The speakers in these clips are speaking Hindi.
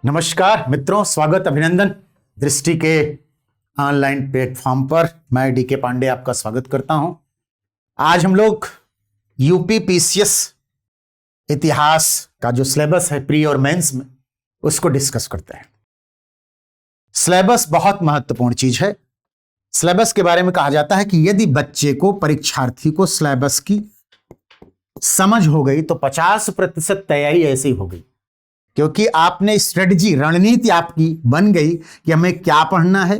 नमस्कार मित्रों, स्वागत अभिनंदन दृष्टि के ऑनलाइन प्लेटफॉर्म पर। मैं डीके पांडे आपका स्वागत करता हूं। आज हम लोग यूपी पीसीएस इतिहास का जो सिलेबस है प्री और मेंस में, उसको डिस्कस करते हैं। सिलेबस बहुत महत्वपूर्ण चीज है। सिलेबस के बारे में कहा जाता है कि यदि बच्चे को, परीक्षार्थी को सिलेबस की समझ हो गई तो 50% तैयारी ऐसे ही हो गई, क्योंकि आपने स्ट्रेटजी, रणनीति आपकी बन गई कि हमें क्या पढ़ना है,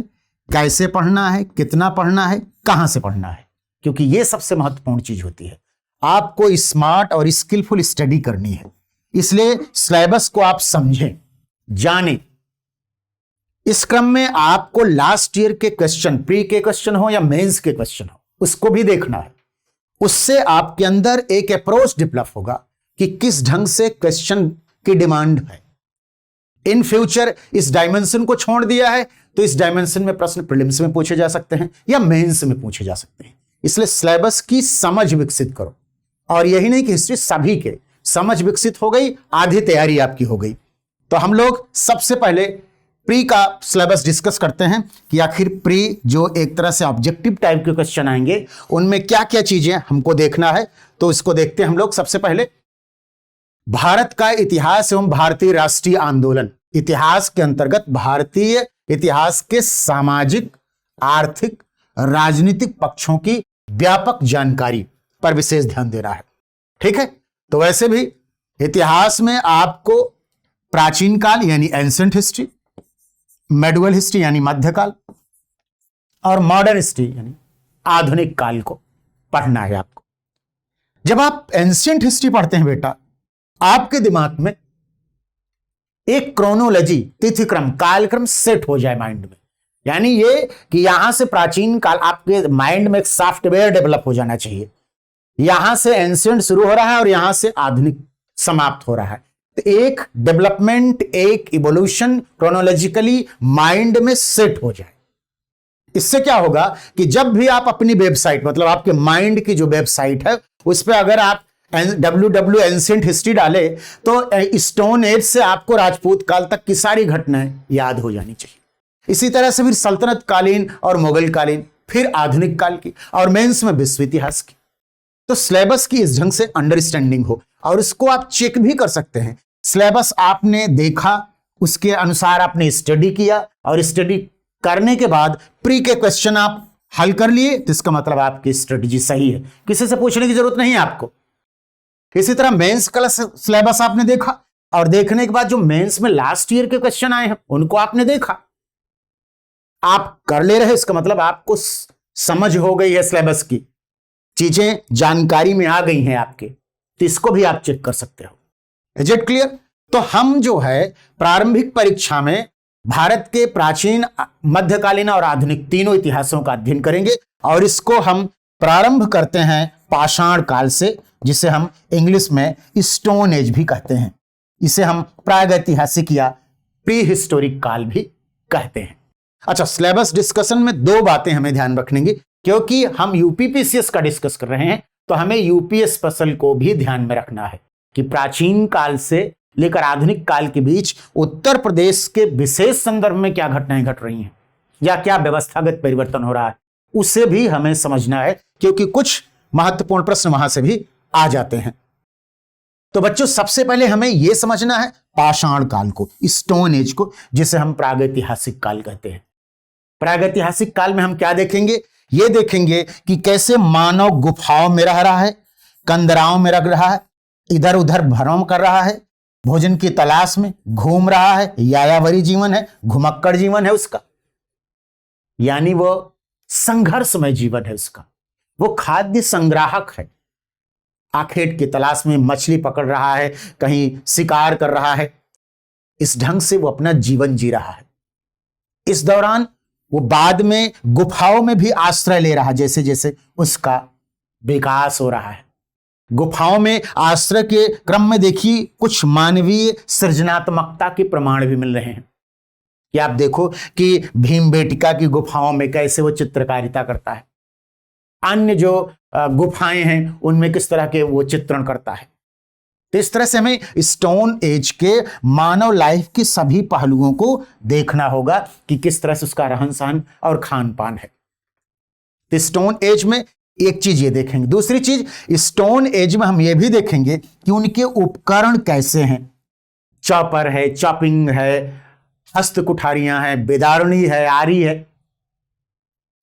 कैसे पढ़ना है, कितना पढ़ना है, कहां से पढ़ना है। क्योंकि यह सबसे महत्वपूर्ण चीज होती है। आपको स्मार्ट और स्किलफुल स्टडी करनी है, इसलिए सिलेबस को आप समझें, जानें। इस क्रम में आपको लास्ट ईयर के क्वेश्चन, प्री के क्वेश्चन हो या मेंस के क्वेश्चन हो, उसको भी देखना है। उससे आपके अंदर एक अप्रोच डेवलप होगा कि किस ढंग से क्वेश्चन की डिमांड है। इन फ्यूचर इस डायमेंशन को छोड़ दिया है तो इस डायमेंशन में प्रश्न प्रीलिम्स में पूछे जा सकते हैं या मेंस में पूछे जा सकते हैं। इसलिए सिलेबस की समझ विकसित करो। और यही नहीं कि हिस्ट्री, सभी के समझ विकसित हो गई, आधी तैयारी आपकी हो गई। तो हम लोग सबसे पहले प्री का सिलेबस डिस्कस करते हैं कि आखिर प्री जो एक तरह से ऑब्जेक्टिव टाइप के क्वेश्चन आएंगे, उनमें क्या क्या चीजें हमको देखना है। तो इसको देखते हैं हम लोग। सबसे पहले भारत का इतिहास एवं भारतीय राष्ट्रीय आंदोलन। इतिहास के अंतर्गत भारतीय इतिहास के सामाजिक, आर्थिक, राजनीतिक पक्षों की व्यापक जानकारी पर विशेष ध्यान दे रहा है। ठीक है। तो वैसे भी इतिहास में आपको प्राचीन काल यानी एंशिएंट हिस्ट्री, मेडुअल हिस्ट्री यानी मध्यकाल, और मॉडर्न हिस्ट्री यानी आधुनिक काल को पढ़ना है आपको। जब आप एंशिएंट हिस्ट्री पढ़ते हैं बेटा, आपके दिमाग में एक क्रोनोलॉजी, तिथिक्रम, कालक्रम सेट हो जाए माइंड में। यानी ये कि यहां से प्राचीन काल, आपके माइंड में एक सॉफ्टवेयर डेवलप हो जाना चाहिए। यहां से एंशिएंट शुरू हो रहा है और यहां से आधुनिक समाप्त हो रहा है। तो एक डेवलपमेंट, एक इवोल्यूशन क्रोनोलॉजिकली माइंड में सेट हो जाए। इससे क्या होगा कि जब भी आप अपनी वेबसाइट, मतलब आपके माइंड की जो वेबसाइट है, उस पर अगर आप www एंशिएंट हिस्ट्री डाले तो स्टोन एज से आपको राजपूत काल तक की सारी घटनाएं याद हो जानी चाहिए। इसी तरह से फिर सल्तनत कालीन और मुगल कालीन, फिर आधुनिक काल की, और मेंस में विश्व इतिहास की। तो सिलेबस की इस ढंग से अंडरस्टैंडिंग हो, और इसको आप चेक भी कर सकते हैं। सिलेबस आपने देखा, उसके अनुसार आपने स्टडी किया, और स्टडी करने के बाद प्री के क्वेश्चन आप हल कर लिए, तो इसका मतलब आपकी स्ट्रेटजी सही है, किसी से पूछने की जरूरत नहीं है आपको। इसी तरह मेंस का सिलेबस आपने देखा, और देखने के बाद जो मेंस में लास्ट ईयर के क्वेश्चन आए हैं उनको आपने देखा, आप कर ले रहे, इसका मतलब आपको समझ हो गई है, सिलेबस की चीजें जानकारी में आ गई हैं आपके। तो इसको भी आप चेक कर सकते हो। Is it clear? तो हम जो है प्रारंभिक परीक्षा में भारत के प्राचीन, मध्यकालीन और आधुनिक तीनों इतिहासों का अध्ययन करेंगे, और इसको हम प्रारंभ करते हैं पाषाण काल से, जिसे हम इंग्लिश में स्टोन एज भी कहते हैं। इसे हम प्रागैतिहासिक या प्री हिस्टोरिक काल भी कहते हैं। अच्छा, सिलेबस डिस्कशन में दो बातें हमें ध्यान रखनी है, क्योंकि हम यूपीपीसीएस का डिस्कस कर रहे हैं, तो हमें यूपी स्पेशल को भी ध्यान में रखना है कि प्राचीन काल से लेकर आधुनिक काल के बीच उत्तर प्रदेश के विशेष संदर्भ में क्या घटनाएं घट रही हैं या क्या व्यवस्थागत परिवर्तन हो रहा है, उसे भी हमें समझना है, क्योंकि कुछ महत्वपूर्ण प्रश्न वहां से भी आ जाते हैं। तो बच्चों, सबसे पहले हमें यह समझना है पाषाण काल को, स्टोन एज को, जिसे हम प्रागैतिहासिक काल कहते हैं। प्रागैतिहासिक काल में हम क्या देखेंगे? यह देखेंगे कि कैसे मानव गुफाओं में रह रहा है, कंदराओं में रह रहा है, इधर उधर भ्रमण कर रहा है, भोजन की तलाश में घूम रहा है, यायावरी जीवन है, घुमक्कड़ जीवन है उसका, यानी वो संघर्षमय जीवन है उसका। वो खाद्य संग्राहक है, आखेट की तलाश में मछली पकड़ रहा है, कहीं शिकार कर रहा है। इस ढंग से वो अपना जीवन जी रहा है। इस दौरान वो बाद में गुफाओं में भी आश्रय ले रहा है, जैसे जैसे उसका विकास हो रहा है। गुफाओं में आश्रय के क्रम में देखिए कुछ मानवीय सृजनात्मकता के प्रमाण भी मिल रहे हैं। कि आप देखो कि भीमबेटका की गुफाओं में कैसे वो चित्रकारिता करता है, अन्य जो गुफाएं हैं उनमें किस तरह के वो चित्रण करता है। तो इस तरह से हमें स्टोन एज के मानव लाइफ के सभी पहलुओं को देखना होगा कि किस तरह से उसका रहन सहन और खान पान है। तो स्टोन एज में एक चीज ये देखेंगे। दूसरी चीज, स्टोन एज में हम ये भी देखेंगे कि उनके उपकरण कैसे हैं। चॉपर है, चॉपिंग है, हस्त कुठारियां हैं, बेदारणी है, आरी है,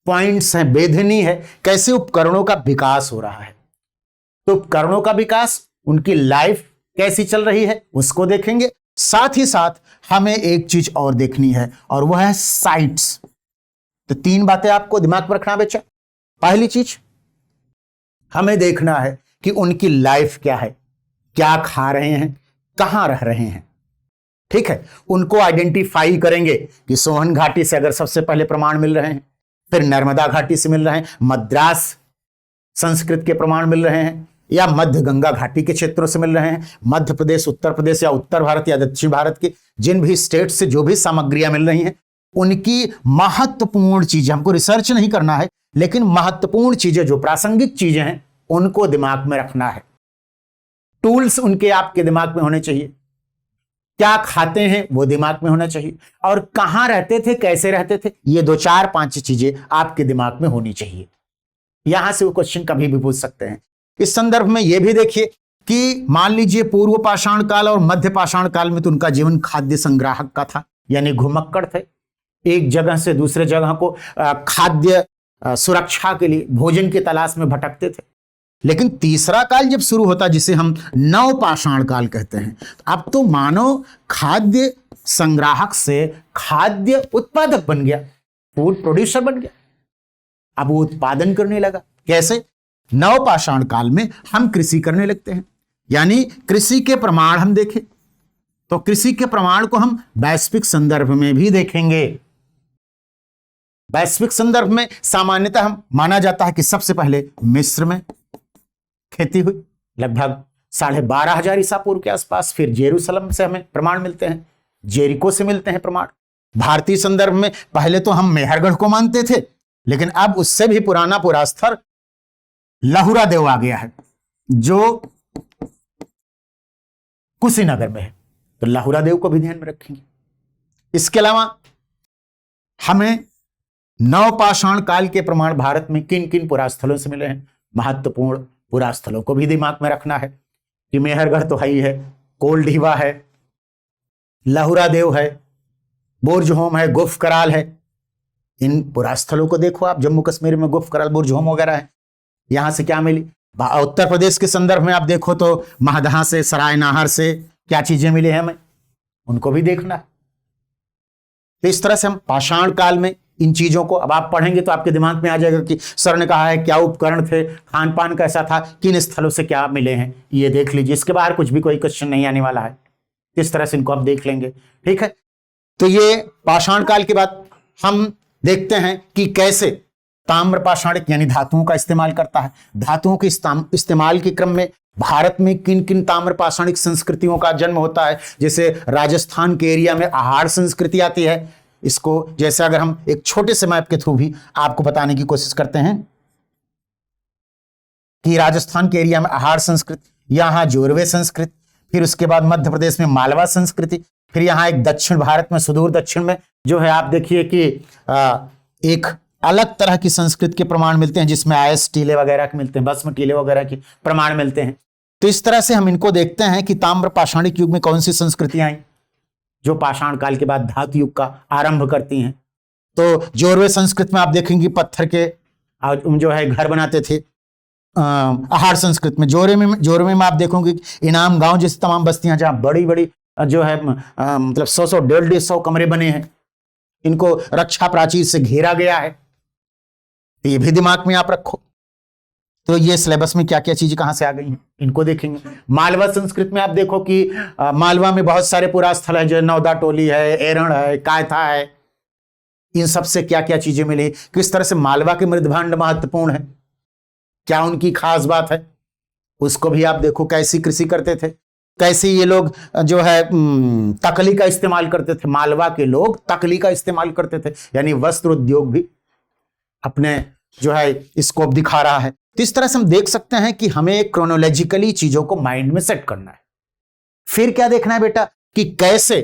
पॉइंट्स हैं, बेधनी है, कैसे उपकरणों का विकास हो रहा है। तो उपकरणों का विकास, उनकी लाइफ कैसी चल रही है उसको देखेंगे। साथ ही साथ हमें एक चीज और देखनी है और वह है साइट्स। तो 3 बातें आपको दिमाग में रखना बच्चा। पहली चीज, हमें देखना है कि उनकी लाइफ क्या है, क्या खा रहे हैं, कहां रह रहे हैं। ठीक है, उनको आइडेंटिफाई करेंगे कि सोहन घाटी से अगर सबसे पहले प्रमाण मिल रहे हैं, फिर नर्मदा घाटी से मिल रहे हैं, मद्रास संस्कृत के प्रमाण मिल रहे हैं, या मध्य गंगा घाटी के क्षेत्रों से मिल रहे हैं, मध्य प्रदेश, उत्तर प्रदेश या उत्तर भारत या दक्षिण भारत के जिन भी स्टेट से जो भी सामग्रियां मिल रही हैं, उनकी महत्वपूर्ण चीजें, हमको रिसर्च नहीं करना है, लेकिन महत्वपूर्ण चीजें जो प्रासंगिक चीजें हैं उनको दिमाग में रखना है। टूल्स उनके आपके दिमाग में होने चाहिए, क्या खाते हैं वो दिमाग में होना चाहिए, और कहां रहते थे, कैसे रहते थे, ये 2 4 5 चीजें आपके दिमाग में होनी चाहिए। यहां से वो क्वेश्चन कभी भी पूछ सकते हैं। इस संदर्भ में यह भी देखिए कि मान लीजिए पूर्व पाषाण काल और मध्य पाषाण काल में तो उनका जीवन खाद्य संग्राहक का था, यानी घुमक्कड़ थे, एक जगह से दूसरे जगह को खाद्य सुरक्षा के लिए भोजन की तलाश में भटकते थे। लेकिन तीसरा काल जब शुरू होता, जिसे हम नवपाषाण काल कहते हैं, अब तो मानव खाद्य संग्राहक से खाद्य उत्पादक बन गया, फूड प्रोड्यूसर बन गया। अब वो उत्पादन करने लगा। कैसे? नवपाषाण काल में हम कृषि करने लगते हैं, यानी कृषि के प्रमाण हम देखें तो कृषि के प्रमाण को हम वैश्विक संदर्भ में भी देखेंगे। वैश्विक संदर्भ में सामान्यतः हम माना जाता है कि सबसे पहले मिस्र में खेती हुई लगभग 12,500 ईसा पूर्व के आसपास, फिर जेरूसलम से हमें प्रमाण मिलते हैं, जेरिको से मिलते हैं प्रमाण। भारतीय संदर्भ में पहले तो हम मेहरगढ़ को मानते थे, लेकिन अब उससे भी पुराना पुरास्तर लहुरा देव आ गया है जो कुशीनगर में है, तो लहुरा देव को भी ध्यान में रखेंगे। इसके अलावा हमें नवपाषाण काल के प्रमाण भारत में किन किन पुरास्थलों से मिले हैं, महत्वपूर्ण पुरास्थलों को भी दिमाग में रखना है कि मेहरगढ़ तो है ही है, कोलढीवा है, लहुरा देव है, बुर्ज-होम है, गुफ कराल है। इन पुरास्थलों को देखो आप, जम्मू कश्मीर में गुफ कराल, बुर्ज-होम वगैरह है। यहां से क्या मिली? उत्तर प्रदेश के संदर्भ में आप देखो तो महदहा से, सराय नाहर से क्या चीजें मिली हैं हमें, उनको भी देखना है। तो इस तरह से हम पाषाण काल में इन चीजों को अब आप पढ़ेंगे तो आपके दिमाग में आ जाएगा कि सर ने कहा है क्या उपकरण थे, खान पान कैसा था, किन स्थलों से क्या मिले हैं, ये देख लीजिए। इसके बाहर कुछ भी कोई क्वेश्चन नहीं आने वाला है, इस तरह से इनको आप देख लेंगे। ठीक है, तो ये पाषाण काल के बाद हम देखते हैं कि कैसे ताम्र पाषाणिक यानी धातुओं का इस्तेमाल करता है। धातुओं के इस्तेमाल के क्रम में भारत में किन किन ताम्र पाषाणिक संस्कृतियों का जन्म होता है। जैसे राजस्थान के एरिया में आहार संस्कृति आती है। इसको जैसे अगर हम एक छोटे से मैप के थ्रू भी आपको बताने की कोशिश करते हैं कि राजस्थान के एरिया में आहार संस्कृति, यहां जोरवे संस्कृति, फिर उसके बाद मध्य प्रदेश में मालवा संस्कृति, फिर यहां एक दक्षिण भारत में, सुदूर दक्षिण में जो है आप देखिए कि एक अलग तरह की संस्कृत के प्रमाण मिलते हैं, जिसमें आयस टीले वगैरह के मिलते हैं, भस्म टीले वगैरह के प्रमाण मिलते हैं। तो इस तरह से हम इनको देखते हैं कि ताम्र पाषाणिक युग में कौन सी संस्कृतियां आई जो पाषाण काल के बाद धातु युग का आरंभ करती हैं। तो जोरवे संस्कृत में आप देखेंगे पत्थर के जो है घर बनाते थे। आहार संस्कृत में जोरवे में आप देखोगे इनाम गांव जैसी तमाम बस्तियां जहां बड़ी बड़ी जो है मतलब 100 150 कमरे बने हैं, इनको रक्षा प्राचीर से घेरा गया है। तो ये भी दिमाग में आप रखो। तो ये सिलेबस में क्या क्या चीजें कहां से आ गई हैं इनको देखेंगे। मालवा संस्कृत में आप देखो कि मालवा में बहुत सारे पुरास्थल है, जो नौदा टोली है, एरण है, कायथा है। इन सब से क्या क्या चीजें मिली, किस तरह से मालवा के मृदभांड महत्वपूर्ण है, क्या उनकी खास बात है, उसको भी आप देखो। कैसी कृषि करते थे, कैसे ये लोग जो है तकली का इस्तेमाल करते थे। मालवा के लोग तकली का इस्तेमाल करते थे, यानी वस्त्र उद्योग भी अपने जो है स्कोप दिखा रहा है। तो इस तरह से हम देख सकते हैं कि हमें क्रोनोलॉजिकली चीजों को माइंड में सेट करना है। फिर क्या देखना है बेटा कि कैसे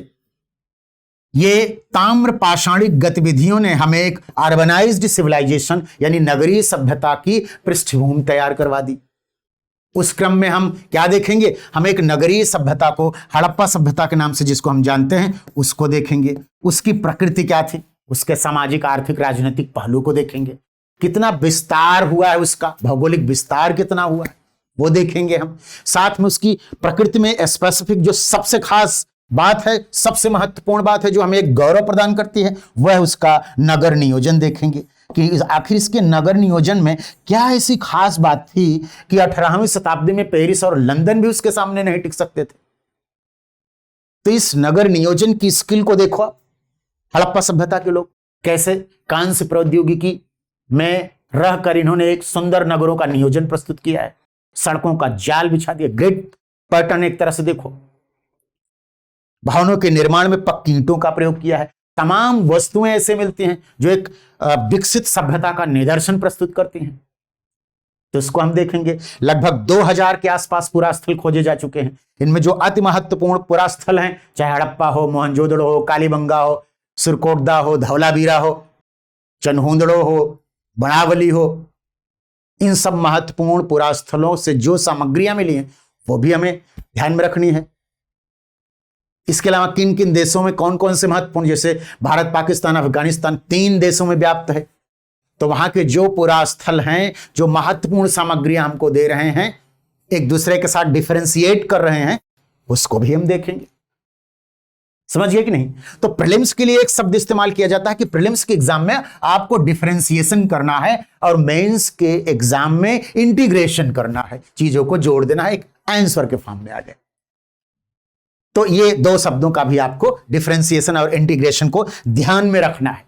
ये ताम्र पाषाणिक गतिविधियों ने हमें एक अर्बनाइज्ड सिविलाइजेशन यानी नगरीय सभ्यता की पृष्ठभूमि तैयार करवा दी। उस क्रम में हम क्या देखेंगे, हम एक नगरीय सभ्यता को, हड़प्पा सभ्यता के नाम से जिसको हम जानते हैं, उसको देखेंगे। उसकी प्रकृति क्या थी, उसके सामाजिक आर्थिक राजनीतिक पहलू को देखेंगे, कितना विस्तार हुआ है, उसका भौगोलिक विस्तार कितना हुआ है वो देखेंगे हम। साथ में उसकी प्रकृति में स्पेसिफिक जो सबसे खास बात है, सबसे महत्वपूर्ण बात है जो हमें एक गौरव प्रदान करती है, वह उसका नगर नियोजन देखेंगे कि आखिर इसके नगर नियोजन में क्या ऐसी खास बात थी कि 18वीं शताब्दी में पेरिस और लंदन भी उसके सामने नहीं टिक सकते थे। तो इस नगर नियोजन की स्किल को देखो, हड़प्पा सभ्यता के लोग कैसे कांस्य प्रौद्योगिकी में रहकर इन्होंने एक सुंदर नगरों का नियोजन प्रस्तुत किया है, सड़कों का जाल बिछा दिया, ग्रिड पैटर्न एक तरह से देखो, भवनों के निर्माण में पक्की ईंटों का प्रयोग किया है। तमाम वस्तुएं ऐसे मिलती हैं जो एक विकसित सभ्यता का निदर्शन प्रस्तुत करती हैं। तो इसको हम देखेंगे। लगभग 2000 के आसपास पुरास्थल खोजे जा चुके हैं। इनमें जो अति महत्वपूर्ण पुरास्थल हैं, चाहे हड़प्पा हो, मोहनजोदड़ो हो, कालीबंगा हो, सिरकोटदा हो, धौलावीरा हो, चनहुंदड़ो हो, बनावली हो, इन सब महत्वपूर्ण पुरास्थलों से जो सामग्रियां मिली हैं वो भी हमें ध्यान में रखनी है। इसके अलावा किन किन देशों में कौन कौन से महत्वपूर्ण, जैसे भारत, पाकिस्तान, अफगानिस्तान, 3 देशों में व्याप्त है, तो वहां के जो पुरास्थल हैं, जो महत्वपूर्ण सामग्रियां हमको दे रहे हैं, एक दूसरे के साथ डिफरेंशिएट कर रहे हैं, उसको भी हम देखेंगे। समझ गए कि नहीं? तो प्रीलिम्स के लिए एक शब्द इस्तेमाल किया जाता है कि प्रीलिम्स के एग्जाम में आपको डिफरेंशिएशन करना है और मेंस के एग्जाम में इंटीग्रेशन करना है, चीजों को जोड़ देना है, एक आंसर के फॉर्म में आ जाए। तो ये 2 शब्दों का भी आपको डिफरेंशिएशन और इंटीग्रेशन को ध्यान में रखना है।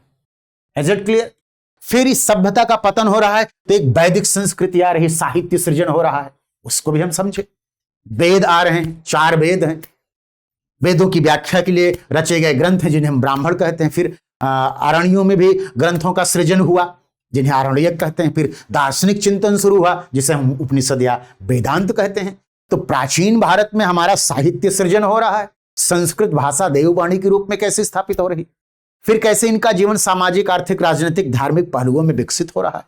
Is it clear? फिर इस सभ्यता का पतन हो रहा है तो एक वैदिक संस्कृति आ रही, साहित्य सृजन हो रहा है, उसको भी हम समझे। वेद आ रहे हैं, 4 वेद हैं, वेदों की व्याख्या के लिए रचे गए ग्रंथ हैं जिन्हें हम ब्राह्मण कहते हैं। फिर आरण्यों में भी ग्रंथों का सृजन हुआ जिन्हें आरण्यक कहते हैं। फिर दार्शनिक चिंतन शुरू हुआ जिसे हम उपनिषद या वेदांत कहते हैं। तो प्राचीन भारत में हमारा साहित्य सृजन हो रहा है, संस्कृत भाषा देववाणी के रूप में कैसे स्थापित हो रही, फिर कैसे इनका जीवन सामाजिक, आर्थिक, राजनीतिक, धार्मिक पहलुओं में विकसित हो रहा है,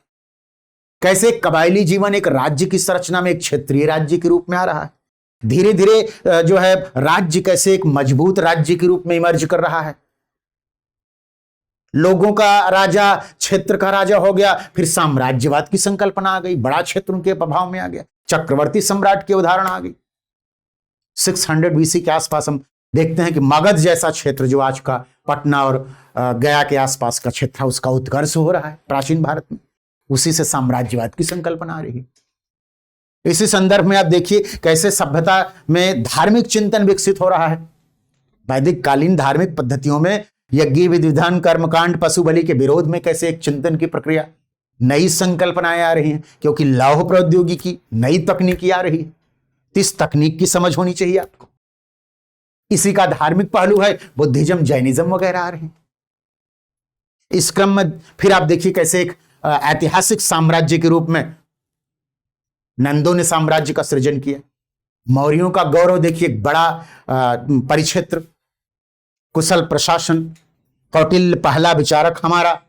कैसे एक कबायली जीवन एक राज्य की संरचना में एक क्षेत्रीय राज्य के रूप में आ रहा है, धीरे धीरे जो है राज्य कैसे एक मजबूत राज्य के रूप में इमर्ज कर रहा है, लोगों का राजा, क्षेत्र का राजा हो गया, फिर साम्राज्यवाद की संकल्पना आ गई, बड़ा क्षेत्र उनके प्रभाव में आ गया, चक्रवर्ती सम्राट के उदाहरण आ गई। 600 BC के आसपास हम देखते हैं कि मगध जैसा क्षेत्र जो आज का पटना और गया के आसपास का क्षेत्र है, उसका उत्कर्ष हो रहा है प्राचीन भारत में। उसी से साम्राज्यवाद की संकल्पना आ रही है। इसी संदर्भ में आप देखिए कैसे सभ्यता में धार्मिक चिंतन विकसित हो रहा है। वैदिक कालीन धार्मिक पद्धतियों में यज्ञ, विधि विधान, कर्मकांड, पशु बलि के विरोध में कैसे एक चिंतन की प्रक्रिया, नई संकल्पनाएं आ रही हैं, क्योंकि लौह प्रौद्योगिकी, नई तकनीकी आ रही है। तो इस तकनीक की समझ होनी चाहिए आपको। इसी का धार्मिक पहलू है, बुद्धिज्म, जैनिज्म वगैरह आ रहे हैं। इस क्रम में फिर आप देखिए कैसे एक ऐतिहासिक साम्राज्य के रूप में नंदों ने साम्राज्य का सृजन किया। मौर्यों का गौरव देखिए, बड़ा परिक्षेत्र, कुशल प्रशासन, कौटिल्य पहला विचारक हमारा,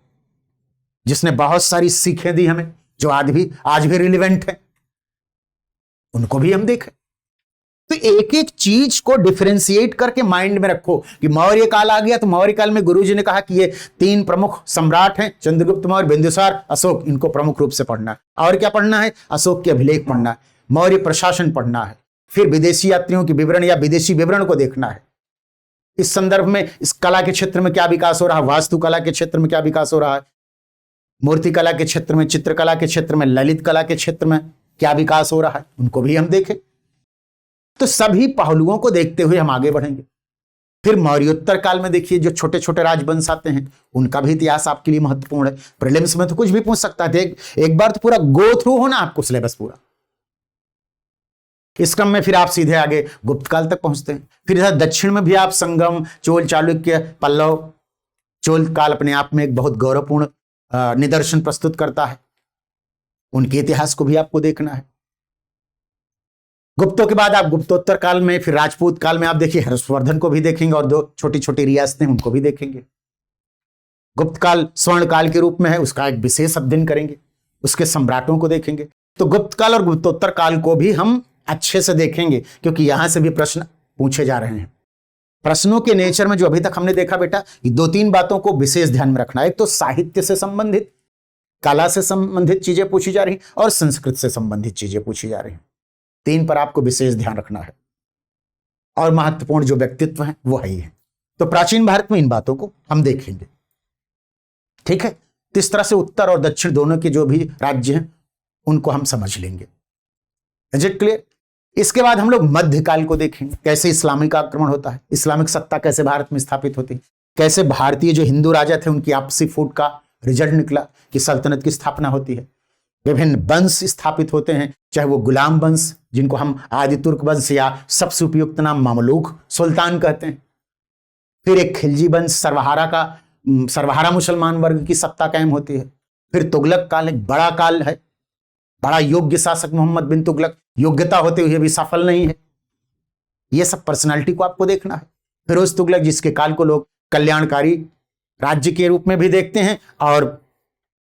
जिसने बहुत सारी सीखें दी हमें जो आज भी रिलेवेंट है, उनको भी हम देखें। तो एक एक चीज को डिफरेंशिएट करके माइंड में रखो कि मौर्य काल आ गया तो मौर्य काल में गुरुजी ने कहा कि ये 3 प्रमुख सम्राट हैं, चंद्रगुप्त मौर्य, बिंदुसार, अशोक, इनको प्रमुख रूप से पढ़ना है। और क्या पढ़ना है? अशोक के अभिलेख पढ़ना है, मौर्य प्रशासन पढ़ना है, फिर विदेशी यात्रियों की विवरण या विदेशी विवरण को देखना है। इस संदर्भ में इस कला के क्षेत्र में क्या विकास हो रहा है, वास्तुकला के क्षेत्र में क्या विकास हो रहा है, मूर्तिकला के क्षेत्र में, चित्रकला के क्षेत्र में, ललित कला के क्षेत्र में क्या विकास हो रहा है, उनको भी हम देखें। तो सभी पहलुओं को देखते हुए हम आगे बढ़ेंगे। फिर मौर्योत्तर काल में देखिए जो छोटे छोटे राजवंश आते हैं, उनका भी इतिहास आपके लिए महत्वपूर्ण है। प्रीलिम्स में तो कुछ भी पूछ सकता है, एक बार तो पूरा गो थ्रू होना आपको सिलेबस पूरा। इस क्रम में फिर आप सीधे आगे गुप्त काल तक पहुंचते हैं। फिर इधर दक्षिण में भी आप संगम, चोल, चालुक्य, पल्लव। चोल काल अपने आप में एक बहुत गौरवपूर्ण निदर्शन प्रस्तुत करता है, उनके इतिहास को भी आपको देखना है। गुप्तों के बाद आप गुप्तोत्तर काल में, फिर राजपूत काल में आप देखिए हर्षवर्धन को भी देखेंगे और दो छोटी छोटी रियासतें उनको भी देखेंगे। गुप्त काल स्वर्ण काल के रूप में है, उसका एक विशेष अध्ययन करेंगे, उसके सम्राटों को देखेंगे। तो गुप्त काल और गुप्तोत्तर काल को भी हम अच्छे से देखेंगे, क्योंकि यहां से भी प्रश्न पूछे जा रहे हैं। प्रश्नों के नेचर में जो अभी तक हमने देखा बेटा, ये दो तीन बातों को विशेष ध्यान में रखना है। एक तो साहित्य से संबंधित, कला से संबंधित चीजें पूछी जा रही और संस्कृत से संबंधित चीजें पूछी जा रही। तीन पर आपको विशेष ध्यान रखना है और महत्वपूर्ण जो व्यक्तित्व है वो है। तो प्राचीन भारत में इन बातों को हम देखेंगे, ठीक है। तो इस तरह से उत्तर और दक्षिण दोनों के जो भी राज्य हैं उनको हम समझ लेंगे। Is it clear? इसके बाद हम लोग मध्यकाल को देखेंगे, कैसे इस्लामिक आक्रमण होता है, इस्लामिक सत्ता कैसे भारत में स्थापित होती है, कैसे भारतीय जो हिंदू राजा थे उनकी आपसी फूट का रिजल्ट निकला कि सल्तनत की स्थापना होती है। विभिन्न वंश स्थापित होते हैं, चाहे वो गुलाम वंश जिनको हम आदि तुर्क वंश या सबसे उपयुक्त नाम ममलूक सुल्तान कहते हैं, फिर एक खिलजी वंश सरवहारा मुसलमान वर्ग की सत्ता कायम होती है। फिर तुगलक काल एक बड़ा काल है, बड़ा योग्य शासक मोहम्मद बिन तुगलक, योग्यता होते हुए भी सफल नहीं है। यह सब पर्सनालिटी को आपको देखना है। फिरोज तुगलक जिसके काल को लोग कल्याणकारी राज्य के रूप में भी देखते हैं और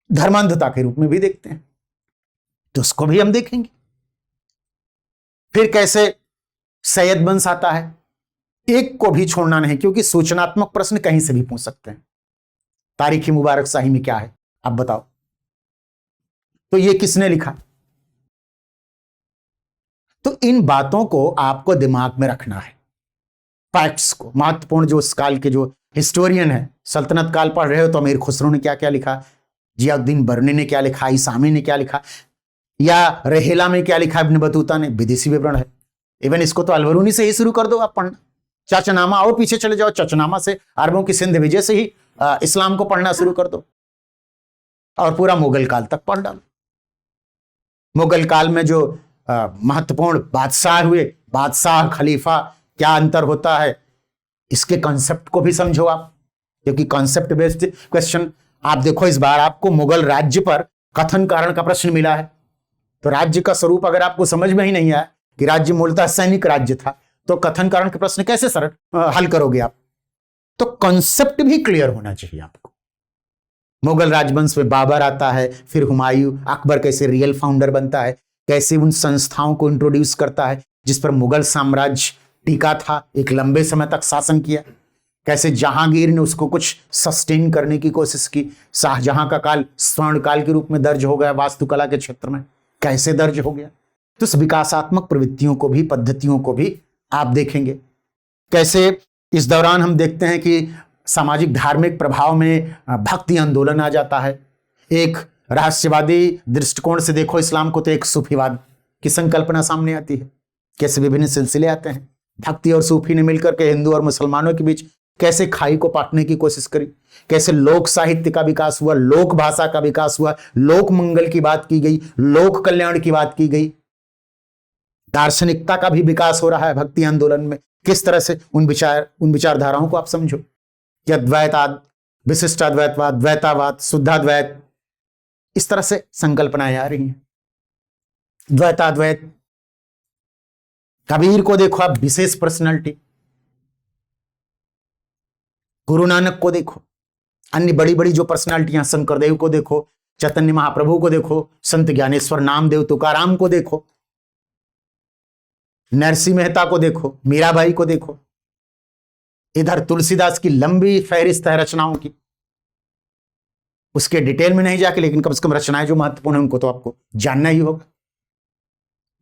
धर्मांधता के रूप में भी देखते हैं, तो उसको भी हम देखेंगे। फिर कैसे सैयद वंश आता है, एक को भी छोड़ना नहीं, क्योंकि सूचनात्मक प्रश्न कहीं से भी पूछ सकते हैं। तारीखी मुबारक शाही में क्या है आप बताओ, तो ये किसने लिखा? तो इन बातों को आपको दिमाग में रखना है, फैक्ट्स को। महत्वपूर्ण जो उस काल के जो हिस्टोरियन है, सल्तनत काल पढ़ रहे हो तो अमीर खुसरो ने क्या क्या लिखा, जियाउद्दीन बर्नी ने क्या लिखा, ईसामी ने क्या लिखा, या रहेला में क्या लिखा इब्न बतूता ने, विदेशी विवरण है। इवन इसको तो अलबरूनी से ही शुरू कर दो आप पढ़ना। चाचनामा और पीछे चले जाओ, चाचनामा से अरबों की सिंध विजय से ही इस्लाम को पढ़ना शुरू कर दो और पूरा मुगल काल तक पढ़ डालो। मुगल काल में जो महत्वपूर्ण बादशाह हुए, बादशाह खलीफा, क्या अंतर होता है, इसके कॉन्सेप्ट को भी समझो आप, क्योंकि कॉन्सेप्ट बेस्ड क्वेश्चन आप देखो। इस बार आपको मुगल राज्य पर कथन कारण का प्रश्न मिला है, तो राज्य का स्वरूप अगर आपको समझ में ही नहीं आया कि राज्य मूलतः सैनिक राज्य था, तो कथन कारण के प्रश्न कैसे हल करोगे आप? तो कॉन्सेप्ट भी क्लियर होना चाहिए आपको। मुगल राजवंश में बाबर आता है, फिर हुमायूं, अकबर कैसे रियल फाउंडर बनता है, कैसे उन संस्थाओं को इंट्रोड्यूस करता है जिस पर मुगल साम्राज्य टिका था, एक लंबे समय तक शासन किया, कैसे जहांगीर ने उसको कुछ सस्टेन करने की कोशिश की। शाहजहां का काल स्वर्ण काल के रूप में दर्ज हो गया, वास्तुकला के क्षेत्र में कैसे दर्ज हो गया। तो इस विकासात्मक प्रवृत्तियों को भी, पद्धतियों को भी आप देखेंगे। कैसे इस दौरान हम देखते हैं कि सामाजिक धार्मिक प्रभाव में भक्ति आंदोलन आ जाता है। एक रहस्यवादी दृष्टिकोण से देखो इस्लाम को, तो एक सूफीवाद की संकल्पना सामने आती है। कैसे विभिन्न सिलसिले आते हैं, भक्ति और सूफी ने मिलकर के हिंदू और मुसलमानों के बीच कैसे खाई को पाटने की कोशिश करी, कैसे लोक साहित्य का विकास हुआ, लोक भाषा का विकास हुआ, लोक मंगल की बात की गई, लोक कल्याण की बात की गई। दार्शनिकता का भी विकास हो रहा है भक्ति आंदोलन में। किस तरह से उन विचारधाराओं को आप समझो कि अद्वैतवाद, विशिष्टाद्वैतवाद, द्वैतावाद, शुद्धाद्वैत, इस तरह से संकल्पनाएं आ रही हैं। द्वैताद्वैत, कबीर को देखो आप, विशेष पर्सनालिटी। गुरु नानक को देखो, अन्य बड़ी बड़ी जो पर्सनालिटियां, शंकरदेव को देखो, चैतन्य महाप्रभु को देखो, संत ज्ञानेश्वर, नामदेव, तुकाराम को देखो, नरसिंह मेहता को देखो, मीराबाई को देखो। इधर तुलसीदास की लंबी फहरिस्त है रचनाओं की, उसके डिटेल में नहीं जाके, लेकिन कम से कम रचनाएं जो महत्वपूर्ण है उनको तो आपको जानना ही होगा।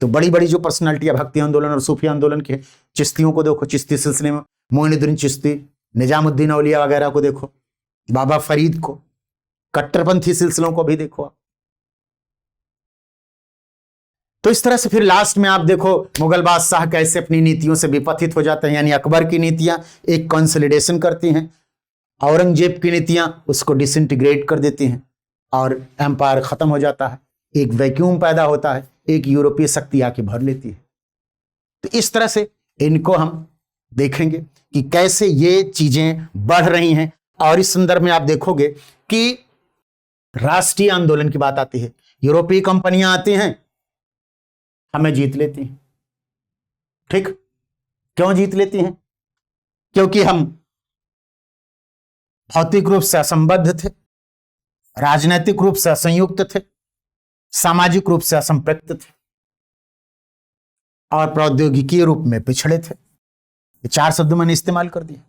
तो बड़ी बड़ी जो पर्सनालिटियां भक्ति आंदोलन और सूफी आंदोलन के, चिश्तियों को देखो, चिश्ती सिलसिले में मोइनुद्दीन चिश्ती, निजामुद्दीन औलिया वगैरह को देखो, बाबा फरीद को, कट्टरपंथी सिलसिलों को भी देखो आप। तो इस तरह से फिर लास्ट में आप देखो मुगल बादशाह कैसे अपनी नीतियों से विपथित हो जाते हैं, यानी अकबर की नीतियां एक कंसोलिडेशन करती हैं, औरंगजेब की नीतियां उसको डिसइंटीग्रेट कर देती हैं और एम्पायर खत्म हो जाता है। एक वैक्यूम पैदा होता है, एक यूरोपीय शक्ति आके भर लेती है। तो इस तरह से इनको हम देखेंगे कि कैसे ये चीजें बढ़ रही हैं। और इस संदर्भ में आप देखोगे कि राष्ट्रीय आंदोलन की बात आती है, यूरोपीय कंपनियां आती हैं, हमें जीत लेती हैं, ठीक, क्यों जीत लेती हैं? क्योंकि हम भौतिक रूप से असंबद्ध थे, राजनीतिक रूप से असंयुक्त थे, सामाजिक रूप से असंपृक्त थे और प्रौद्योगिकी रूप में पिछड़े थे। ये 4 शब्द मैंने इस्तेमाल कर दिए।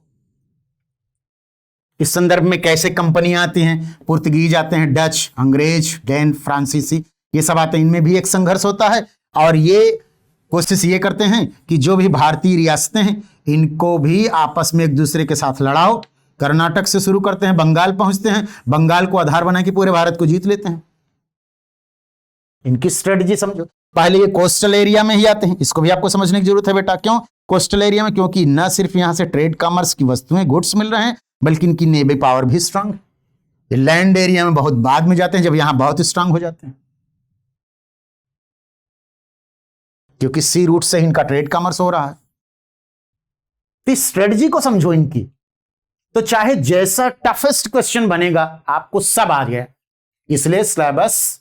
इस संदर्भ में कैसे कंपनियां आती हैं, पुर्तगीज आते हैं, डच, अंग्रेज, डैन, फ्रांसीसी, ये सब आते हैं। इनमें भी एक संघर्ष होता है और ये कोशिश ये करते हैं कि जो भी भारतीय रियासतें हैं इनको भी आपस में एक दूसरे के साथ लड़ाओ। कर्नाटक से शुरू करते हैं, बंगाल पहुंचते हैं, बंगाल को आधार बना के पूरे भारत को जीत लेते हैं। इनकी स्ट्रेटजी समझो। पहले ये कोस्टल एरिया में ही आते हैं, इसको भी आपको समझने की जरूरत है बेटा। क्यों कोस्टल एरिया में? क्योंकि न सिर्फ यहां से ट्रेड कॉमर्स की वस्तुएं, गुड्स मिल रहे हैं, बल्कि इनकी नेवी पावर भी स्ट्रांग है। ये लैंड एरिया में बहुत बाद में जाते हैं, जब यहां बहुत स्ट्रांग हो जाते हैं, क्योंकि सी रूट से इनका ट्रेड कॉमर्स हो रहा है। तो इस स्ट्रेटजी को समझो इनकी, तो चाहे जैसा टफेस्ट क्वेश्चन बनेगा आपको सब आ गया। इसलिए सिलेबस,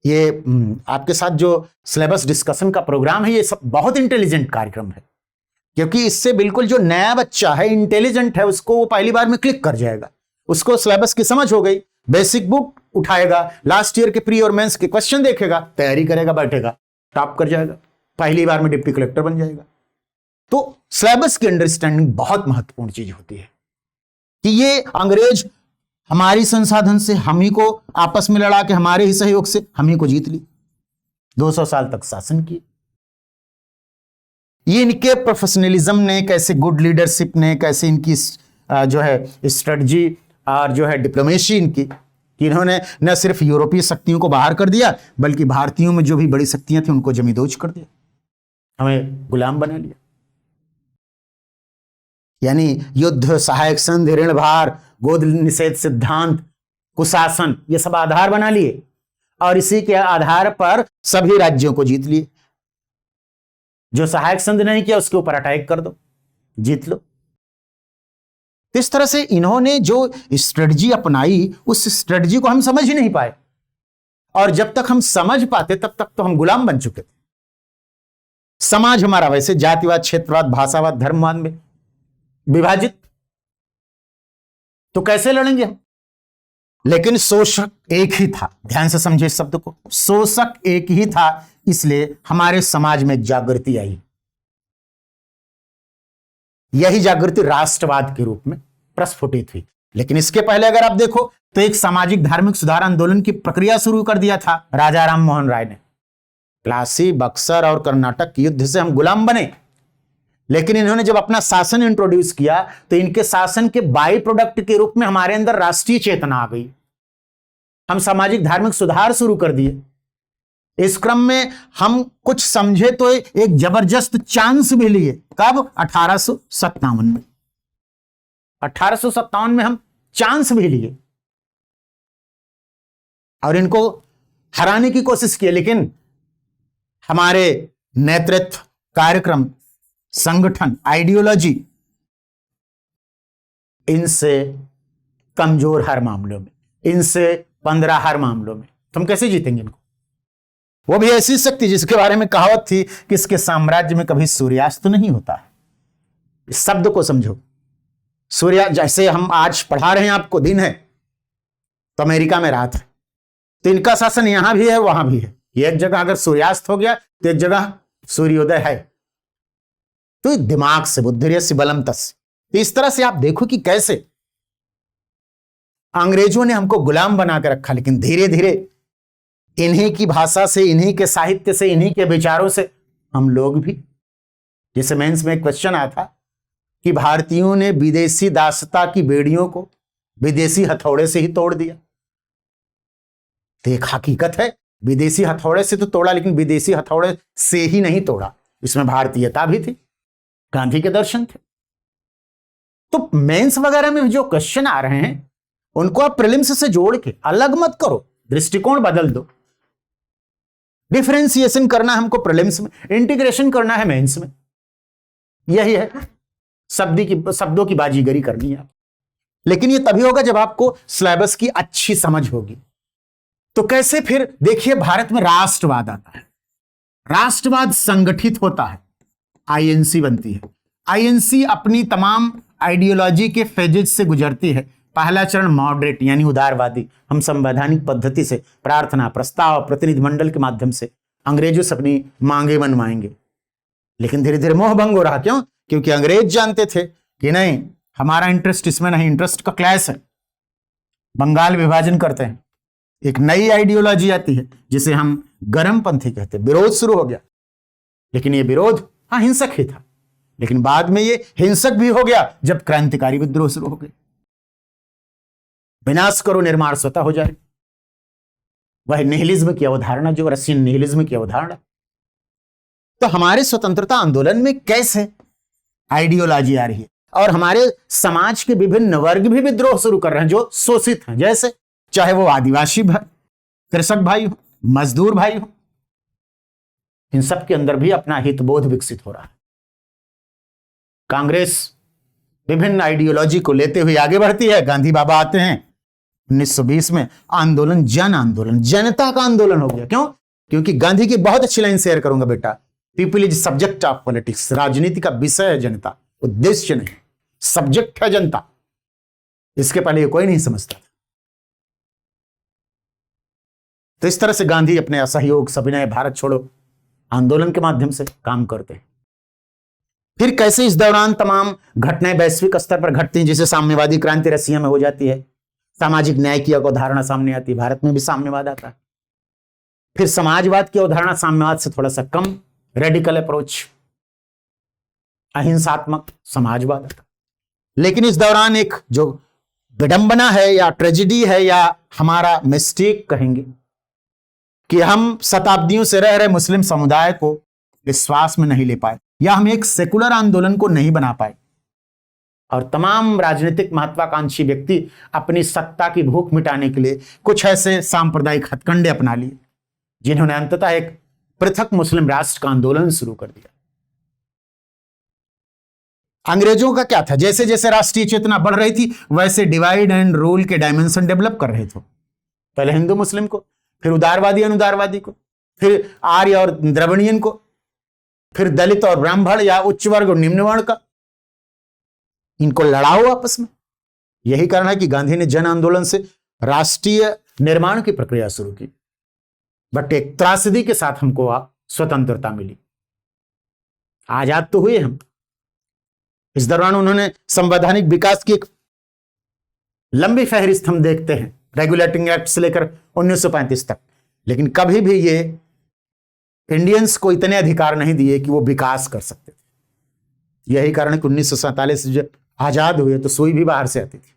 ये आपके साथ जो सिलेबस डिस्कशन का प्रोग्राम है, ये सब बहुत इंटेलिजेंट कार्यक्रम है, क्योंकि इससे बिल्कुल जो नया बच्चा है, इंटेलिजेंट है, उसको वो पहली बार में क्लिक कर जाएगा। उसको सिलेबस की समझ हो गई, बेसिक बुक उठाएगा, लास्ट ईयर के प्री और मेंस के क्वेश्चन देखेगा, तैयारी करेगा, बैठेगा, टॉप कर जाएगा, पहली बार में डिप्टी कलेक्टर बन जाएगा। तो सिलेबस की अंडरस्टैंडिंग बहुत महत्वपूर्ण चीज होती है कि ये अंग्रेज हमारी संसाधन से हम ही को आपस में लड़ा के, हमारे ही सहयोग से हम ही को जीत ली, 200 साल तक शासन किए। ये इनके प्रोफेशनलिज्म ने, कैसे गुड लीडरशिप ने, कैसे इनकी जो है स्ट्रेटजी और जो है डिप्लोमेसी इनकी, कि इन्होंने न सिर्फ यूरोपीय शक्तियों को बाहर कर दिया, बल्कि भारतीयों में जो भी बड़ी शक्तियां थी उनको जमींदोज कर दिया, हमें गुलाम बना लिया। यानी युद्ध, सहायक संधि, ऋण भार, गोद निषेध सिद्धांत, कुशासन, ये सब आधार बना लिए और इसी के आधार पर सभी राज्यों को जीत लिए। जो सहायक संधि नहीं किया उसके ऊपर अटैक कर दो, जीत लो। इस तरह से इन्होंने जो स्ट्रेटजी अपनाई, उस स्ट्रेटजी को हम समझ ही नहीं पाए, और जब तक हम समझ पाते तब तक तो हम गुलाम बन चुके थे। समाज हमारा वैसे जातिवाद, क्षेत्रवाद, भाषावाद, धर्मवाद में विभाजित, तो कैसे लड़ेंगे हम? लेकिन शोषक एक ही था, ध्यान से समझे इस शब्द को, शोषक एक ही था, इसलिए हमारे समाज में जागृति आई। यही जागृति राष्ट्रवाद के रूप में प्रस्फुटित हुई। लेकिन इसके पहले अगर आप देखो तो एक सामाजिक धार्मिक सुधार आंदोलन की प्रक्रिया शुरू कर दिया था राजा राम मोहन राय ने। प्लासी, बक्सर और कर्नाटक युद्ध से हम गुलाम बने, लेकिन इन्होंने जब अपना शासन इंट्रोड्यूस किया तो इनके शासन के बाई प्रोडक्ट के रूप में हमारे अंदर राष्ट्रीय चेतना आ गई। हम सामाजिक धार्मिक सुधार शुरू कर दिए। इस क्रम में हम कुछ समझे तो एक जबरदस्त चांस भी लिए। कब? 1857 में। 1857 में हम चांस भी लिए और इनको हराने की कोशिश की, लेकिन हमारे नेतृत्व, कार्यक्रम, संगठन, आइडियोलॉजी इनसे कमजोर हर मामलों में, इनसे 15 हर मामलों में। तुम कैसे जीतेंगे इनको? वो भी ऐसी शक्ति जिसके बारे में कहावत थी कि इसके साम्राज्य में कभी सूर्यास्त नहीं होता है। इस शब्द को समझो। सूर्य, जैसे हम आज पढ़ा रहे हैं आपको, दिन है तो अमेरिका में रात है, तो इनका शासन यहां भी है वहां भी है। एक जगह अगर सूर्यास्त हो गया तो एक जगह सूर्योदय है। तो दिमाग से, बुद्धिर्यस्य बलम तस्य। इस तरह से आप देखो कि कैसे अंग्रेजों ने हमको गुलाम बना के रखा, लेकिन धीरे धीरे इन्हीं की भाषा से, इन्हीं के साहित्य से, इन्हीं के विचारों से हम लोग भी, जैसे मेंस में एक क्वेश्चन आया था कि भारतीयों ने विदेशी दासता की बेड़ियों को विदेशी हथौड़े से ही तोड़ दिया। तो एक हकीकत है, विदेशी हथौड़े से तो तोड़ा, लेकिन विदेशी हथौड़े से ही नहीं तोड़ा, इसमें भारतीयता भी थी, गांधी के दर्शन थे। तो मेंस वगैरह में जो क्वेश्चन आ रहे हैं उनको आप प्रीलिम्स से जोड़ के अलग मत करो, दृष्टिकोण बदल दो। डिफरेंशिएशन करना हमको प्रीलिम्स में, इंटीग्रेशन करना है मेंस में। यही है, शब्दों की बाजीगरी करनी है। लेकिन ये तभी होगा जब आपको सिलेबस की अच्छी समझ होगी। तो कैसे फिर देखिए, भारत में राष्ट्रवाद आता है, राष्ट्रवाद संगठित होता है, आईएनसी बनती है। आईएनसी अपनी तमाम आइडियोलॉजी के फेजेज से गुजरती है। पहला चरण मॉडरेट यानी उदारवादी, हम संवैधानिक पद्धति से प्रार्थना, प्रस्ताव, प्रतिनिधिमंडल के माध्यम से अंग्रेजों से अपनी मांगे मनवाएंगे। लेकिन धीरे धीरे मोह भंग हो रहा। क्यों? क्योंकि अंग्रेज जानते थे कि नहीं, हमारा इंटरेस्ट इसमें नहीं, इंटरेस्ट का क्लैश है। बंगाल विभाजन करते हैं, एक नई आइडियोलॉजी आती है जिसे हम गर्मपंथी कहते हैं। विरोध शुरू हो गया, लेकिन ये विरोध हिंसक ही था। लेकिन बाद में ये हिंसक भी हो गया जब क्रांतिकारी विद्रोह शुरू हो गए। विनाश करो, निर्माण स्वतः हो जाए, वह निहिलिज्म की अवधारणा, जो रशियन निहिलिज्म की अवधारणा। तो हमारे स्वतंत्रता आंदोलन में कैसे आइडियोलॉजी आ रही है, और हमारे समाज के विभिन्न वर्ग भी विद्रोह शुरू कर रहे हैं जो शोषित हैं। जैसे चाहे वो आदिवासी भाई, कृषक भाई हो, मजदूर भाई हो, इन सब के अंदर भी अपना हितबोध विकसित हो रहा है। कांग्रेस विभिन्न आइडियोलॉजी को लेते हुए आगे बढ़ती है। गांधी बाबा आते हैं 1920 में। आंदोलन जन आंदोलन, जनता का आंदोलन हो गया। क्यों? क्योंकि गांधी की बहुत अच्छी लाइन शेयर करूंगा बेटा, people is subject of politics. राजनीति का विषय है जनता, उद्देश्य नहीं, सब्जेक्ट है जनता। इसके पहले ये कोई नहीं समझता था। तो इस तरह से गांधी अपने असहयोग, सविनय, भारत छोड़ो आंदोलन के माध्यम से काम करते हैं। फिर कैसे इस दौरान तमाम घटनाएं वैश्विक स्तर पर घटती हैं, जैसे साम्यवादी क्रांति रसिया में हो जाती है, सामाजिक न्याय की अवधारणा सामने आती है, भारत में भी साम्यवाद आता है। फिर समाजवाद की अवधारणा साम्यवाद से थोड़ा सा कम, रेडिकल अप्रोच, अहिंसात्मक समाजवाद आता। लेकिन इस दौरान एक जो विडंबना है या ट्रेजेडी है या हमारा मिस्टेक कहेंगे कि हम शताब्दियों से रह रहे मुस्लिम समुदाय को विश्वास में नहीं ले पाए, या हम एक सेकुलर आंदोलन को नहीं बना पाए, और तमाम राजनीतिक महत्वाकांक्षी व्यक्ति अपनी सत्ता की भूख मिटाने के लिए कुछ ऐसे सांप्रदायिक हथकंडे अपना लिए जिन्होंने अंततः एक पृथक मुस्लिम राष्ट्र का आंदोलन शुरू कर दिया। अंग्रेजों का क्या था? जैसे जैसे राष्ट्रीय चेतना बढ़ रही थी वैसे डिवाइड एंड रूल के डायमेंशन डेवलप कर रहे थे। पहले हिंदू मुस्लिम को, फिर उदारवादी अनुदारवादी को, फिर आर्य और द्रविड़ियन को, फिर दलित और ब्राह्मण या उच्च वर्ग और निम्न वर्ण का। इनको लड़ाओ आपस में। यही कारण है कि गांधी ने जन आंदोलन से राष्ट्रीय निर्माण की प्रक्रिया शुरू की। बट एक त्रासदी के साथ हमको स्वतंत्रता मिली, आजाद तो हुए हम। इस दौरान उन्होंने संवैधानिक विकास की एक लंबी फहरिस्त हम देखते हैं, रेगुलेटिंग एक्ट से लेकर 1935 तक। लेकिन कभी भी ये इंडियंस को इतने अधिकार नहीं दिए कि वो विकास कर सकते थे। यही कारण है कि 1947 जब आजाद हुए तो सुई भी बाहर से आती थी।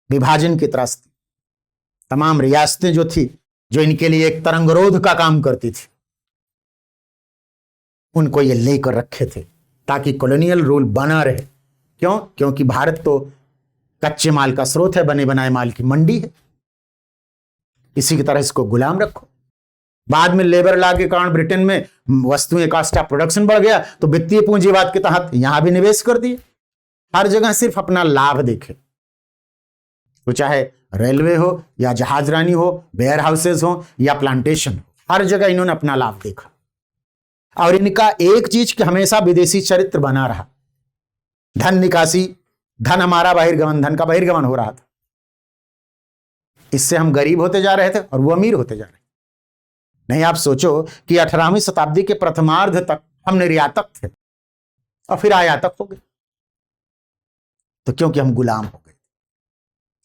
विभाजन की त्रासदी, तमाम रियासतें जो थी, जो इनके लिए एक तरंगरोध का काम करती थी, उनको ये लेकर रखे थे ताकि कॉलोनियल रूल बना रहे। क्यों? क्योंकि भारत तो कच्चे माल का स्रोत है, बने बनाए माल की मंडी है। इसी की तरह इसको गुलाम रखो। बाद में लेबर लॉ के कारण ब्रिटेन में वस्तुएं कॉस्ट ऑफ प्रोडक्शन बढ़ गया तो वित्तीय पूंजीवाद के तहत यहां भी निवेश कर दिए। हर जगह सिर्फ अपना लाभ देखे, तो चाहे रेलवे हो या जहाजरानी हो, वेयर हाउसेज हो या प्लांटेशन हो, हर जगह इन्होंने अपना लाभ देखा। और इनका एक चीज कि हमेशा विदेशी चरित्र बना रहा। धन निकासी, धन हमारा बहिर्गमन, धन का बहिर्गमन हो रहा था। इससे हम गरीब होते जा रहे थे और वो अमीर होते जा रहे थे। नहीं, आप सोचो कि 18वीं शताब्दी के प्रथमार्ध तक हम निर्यातक थे और फिर आयातक हो गए, तो क्योंकि हम गुलाम हो गए।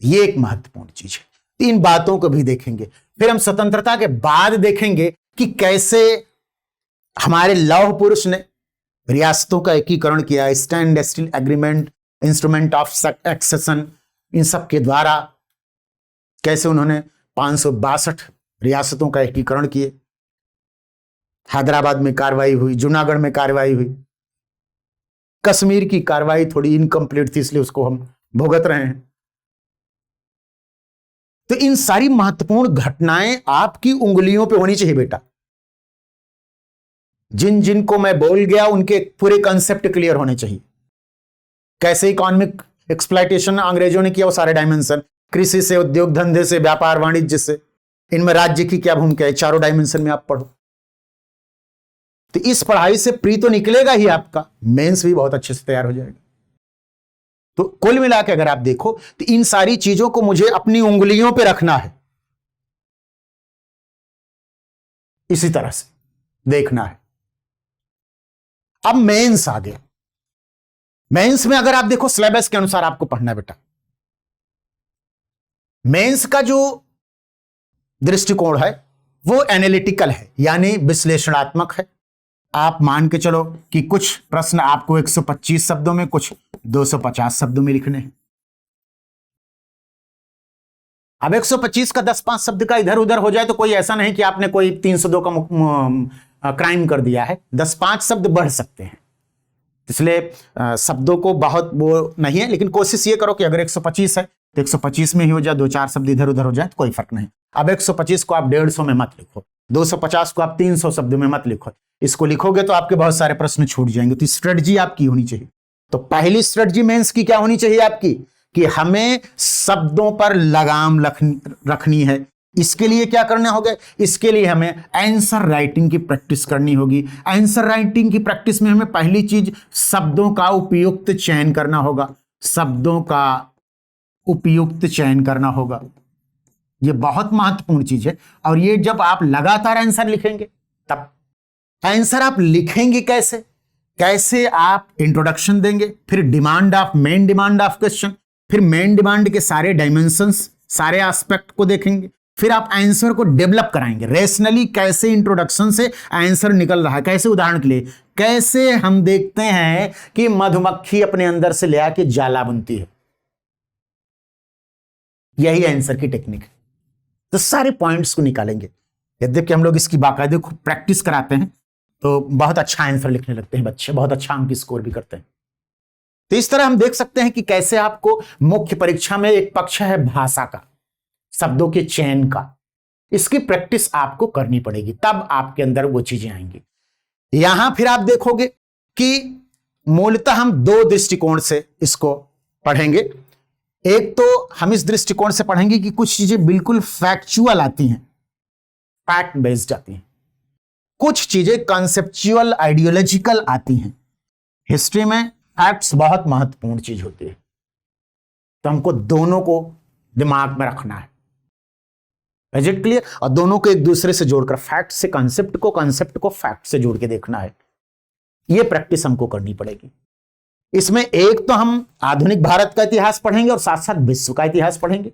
ये एक महत्वपूर्ण चीज है। इन बातों को भी देखेंगे। फिर हम स्वतंत्रता के बाद देखेंगे कि कैसे हमारे लौह पुरुष ने रियासतों का एकीकरण किया, stand still agreement, instrument of accession, इन सब के द्वारा कैसे उन्होंने 562 रियासतों का एकीकरण किए। हैदराबाद में कार्रवाई हुई, जूनागढ़ में कार्रवाई हुई, कश्मीर की कार्रवाई थोड़ी इनकम्प्लीट थी इसलिए उसको हम भुगत रहे हैं। तो इन सारी महत्वपूर्ण घटनाएं आपकी उंगलियों पे होनी चाहिए बेटा। जिन जिन को मैं बोल गया उनके पूरे कंसेप्ट क्लियर होने चाहिए। कैसे इकोनॉमिक एक्सप्लॉयटेशन अंग्रेजों ने किया, वो सारे डायमेंशन, कृषि से, उद्योग धंधे से, व्यापार वाणिज्य से, इनमें राज्य की क्या भूमिका है, चारों डायमेंशन में आप पढ़ो। तो इस पढ़ाई से प्री तो निकलेगा ही आपका, मेंस भी बहुत अच्छे से तैयार हो जाएगा। तो कुल मिला के अगर आप देखो तो इन सारी चीजों को मुझे अपनी उंगलियों पे रखना है, इसी तरह से देखना है। अब मेंस आ गया। मेंस में अगर आप देखो सिलेबस के अनुसार आपको पढ़ना है बेटा। मेंस का जो दृष्टिकोण है वो एनालिटिकल है, यानी विश्लेषणात्मक है। आप मान के चलो कि कुछ प्रश्न आपको 125 शब्दों में, कुछ 250 शब्दों में लिखने हैं। अब 125 का 10-5 शब्द का इधर उधर हो जाए तो कोई ऐसा नहीं कि आपने कोई 302 का क्राइम कर दिया है, 10-5 शब्द बढ़ सकते हैं। इसलिए शब्दों को बहुत वो नहीं है, लेकिन कोशिश ये करो कि अगर 125 है तो 125 में ही हो जाए, 2-4 शब्द इधर उधर हो जाए तो कोई फर्क नहीं। अब 125 को आप 150 में मत लिखो, 250 को आप 300 शब्दों में मत लिखो। इसको लिखोगे तो आपके बहुत सारे प्रश्न छूट जाएंगे। तो स्ट्रेटजी आपकी होनी चाहिए। तो पहली स्ट्रेटजी मेंस की क्या होनी चाहिए आपकी, कि हमें शब्दों पर लगाम रखनी है। इसके लिए क्या करना होगा, इसके लिए हमें आंसर राइटिंग की प्रैक्टिस करनी होगी। आंसर राइटिंग की प्रैक्टिस में हमें पहली चीज शब्दों का उपयुक्त चयन करना होगा। शब्दों का उपयुक्त चयन करना होगा, यह बहुत महत्वपूर्ण चीज है। और ये जब आप लगातार आंसर लिखेंगे, तब आंसर आप लिखेंगे कैसे, कैसे आप इंट्रोडक्शन देंगे, फिर demand of main demand of question, फिर मेन डिमांड के सारे डायमेंशंस, सारे एस्पेक्ट को देखेंगे, फिर आप आंसर को डेवलप कराएंगे रेशनली। कैसे इंट्रोडक्शन से आंसर निकल रहा है, कैसे, उदाहरण के लिए कैसे हम देखते हैं कि मधुमक्खी अपने अंदर से ले आके जाला बुनती है, यही आंसर की टेक्निक है। तो सारे पॉइंट्स को निकालेंगे। यद्यपि हम लोग इसकी बाकायदे प्रैक्टिस कराते हैं तो बहुत अच्छा आंसर लिखने लगते हैं बच्चे, बहुत अच्छा अंक स्कोर भी करते हैं। तो इस तरह हम देख सकते हैं कि कैसे आपको मुख्य परीक्षा में एक पक्ष है भाषा का, शब्दों के चयन का, इसकी प्रैक्टिस आपको करनी पड़ेगी, तब आपके अंदर वो चीजें आएंगी। यहां फिर आप देखोगे कि मूलतः हम दो दृष्टिकोण से इसको पढ़ेंगे। एक तो हम इस दृष्टिकोण से पढ़ेंगे कि कुछ चीजें बिल्कुल फैक्चुअल आती हैं, फैक्ट बेस्ड आती हैं, कुछ चीजें कॉन्सेप्चुअल आइडियोलॉजिकल आती हैं। हिस्ट्री में फैक्ट्स बहुत महत्वपूर्ण चीज होती है, तो हमको दोनों को दिमाग में रखना है। Is it clear? और दोनों को एक दूसरे से जोड़कर, फैक्ट से कॉन्सेप्ट को, कॉन्सेप्ट को फैक्ट से जोड़ के देखना है। यह प्रैक्टिस हमको करनी पड़ेगी। इसमें एक तो हम आधुनिक भारत का इतिहास पढ़ेंगे और साथ साथ विश्व का इतिहास पढ़ेंगे,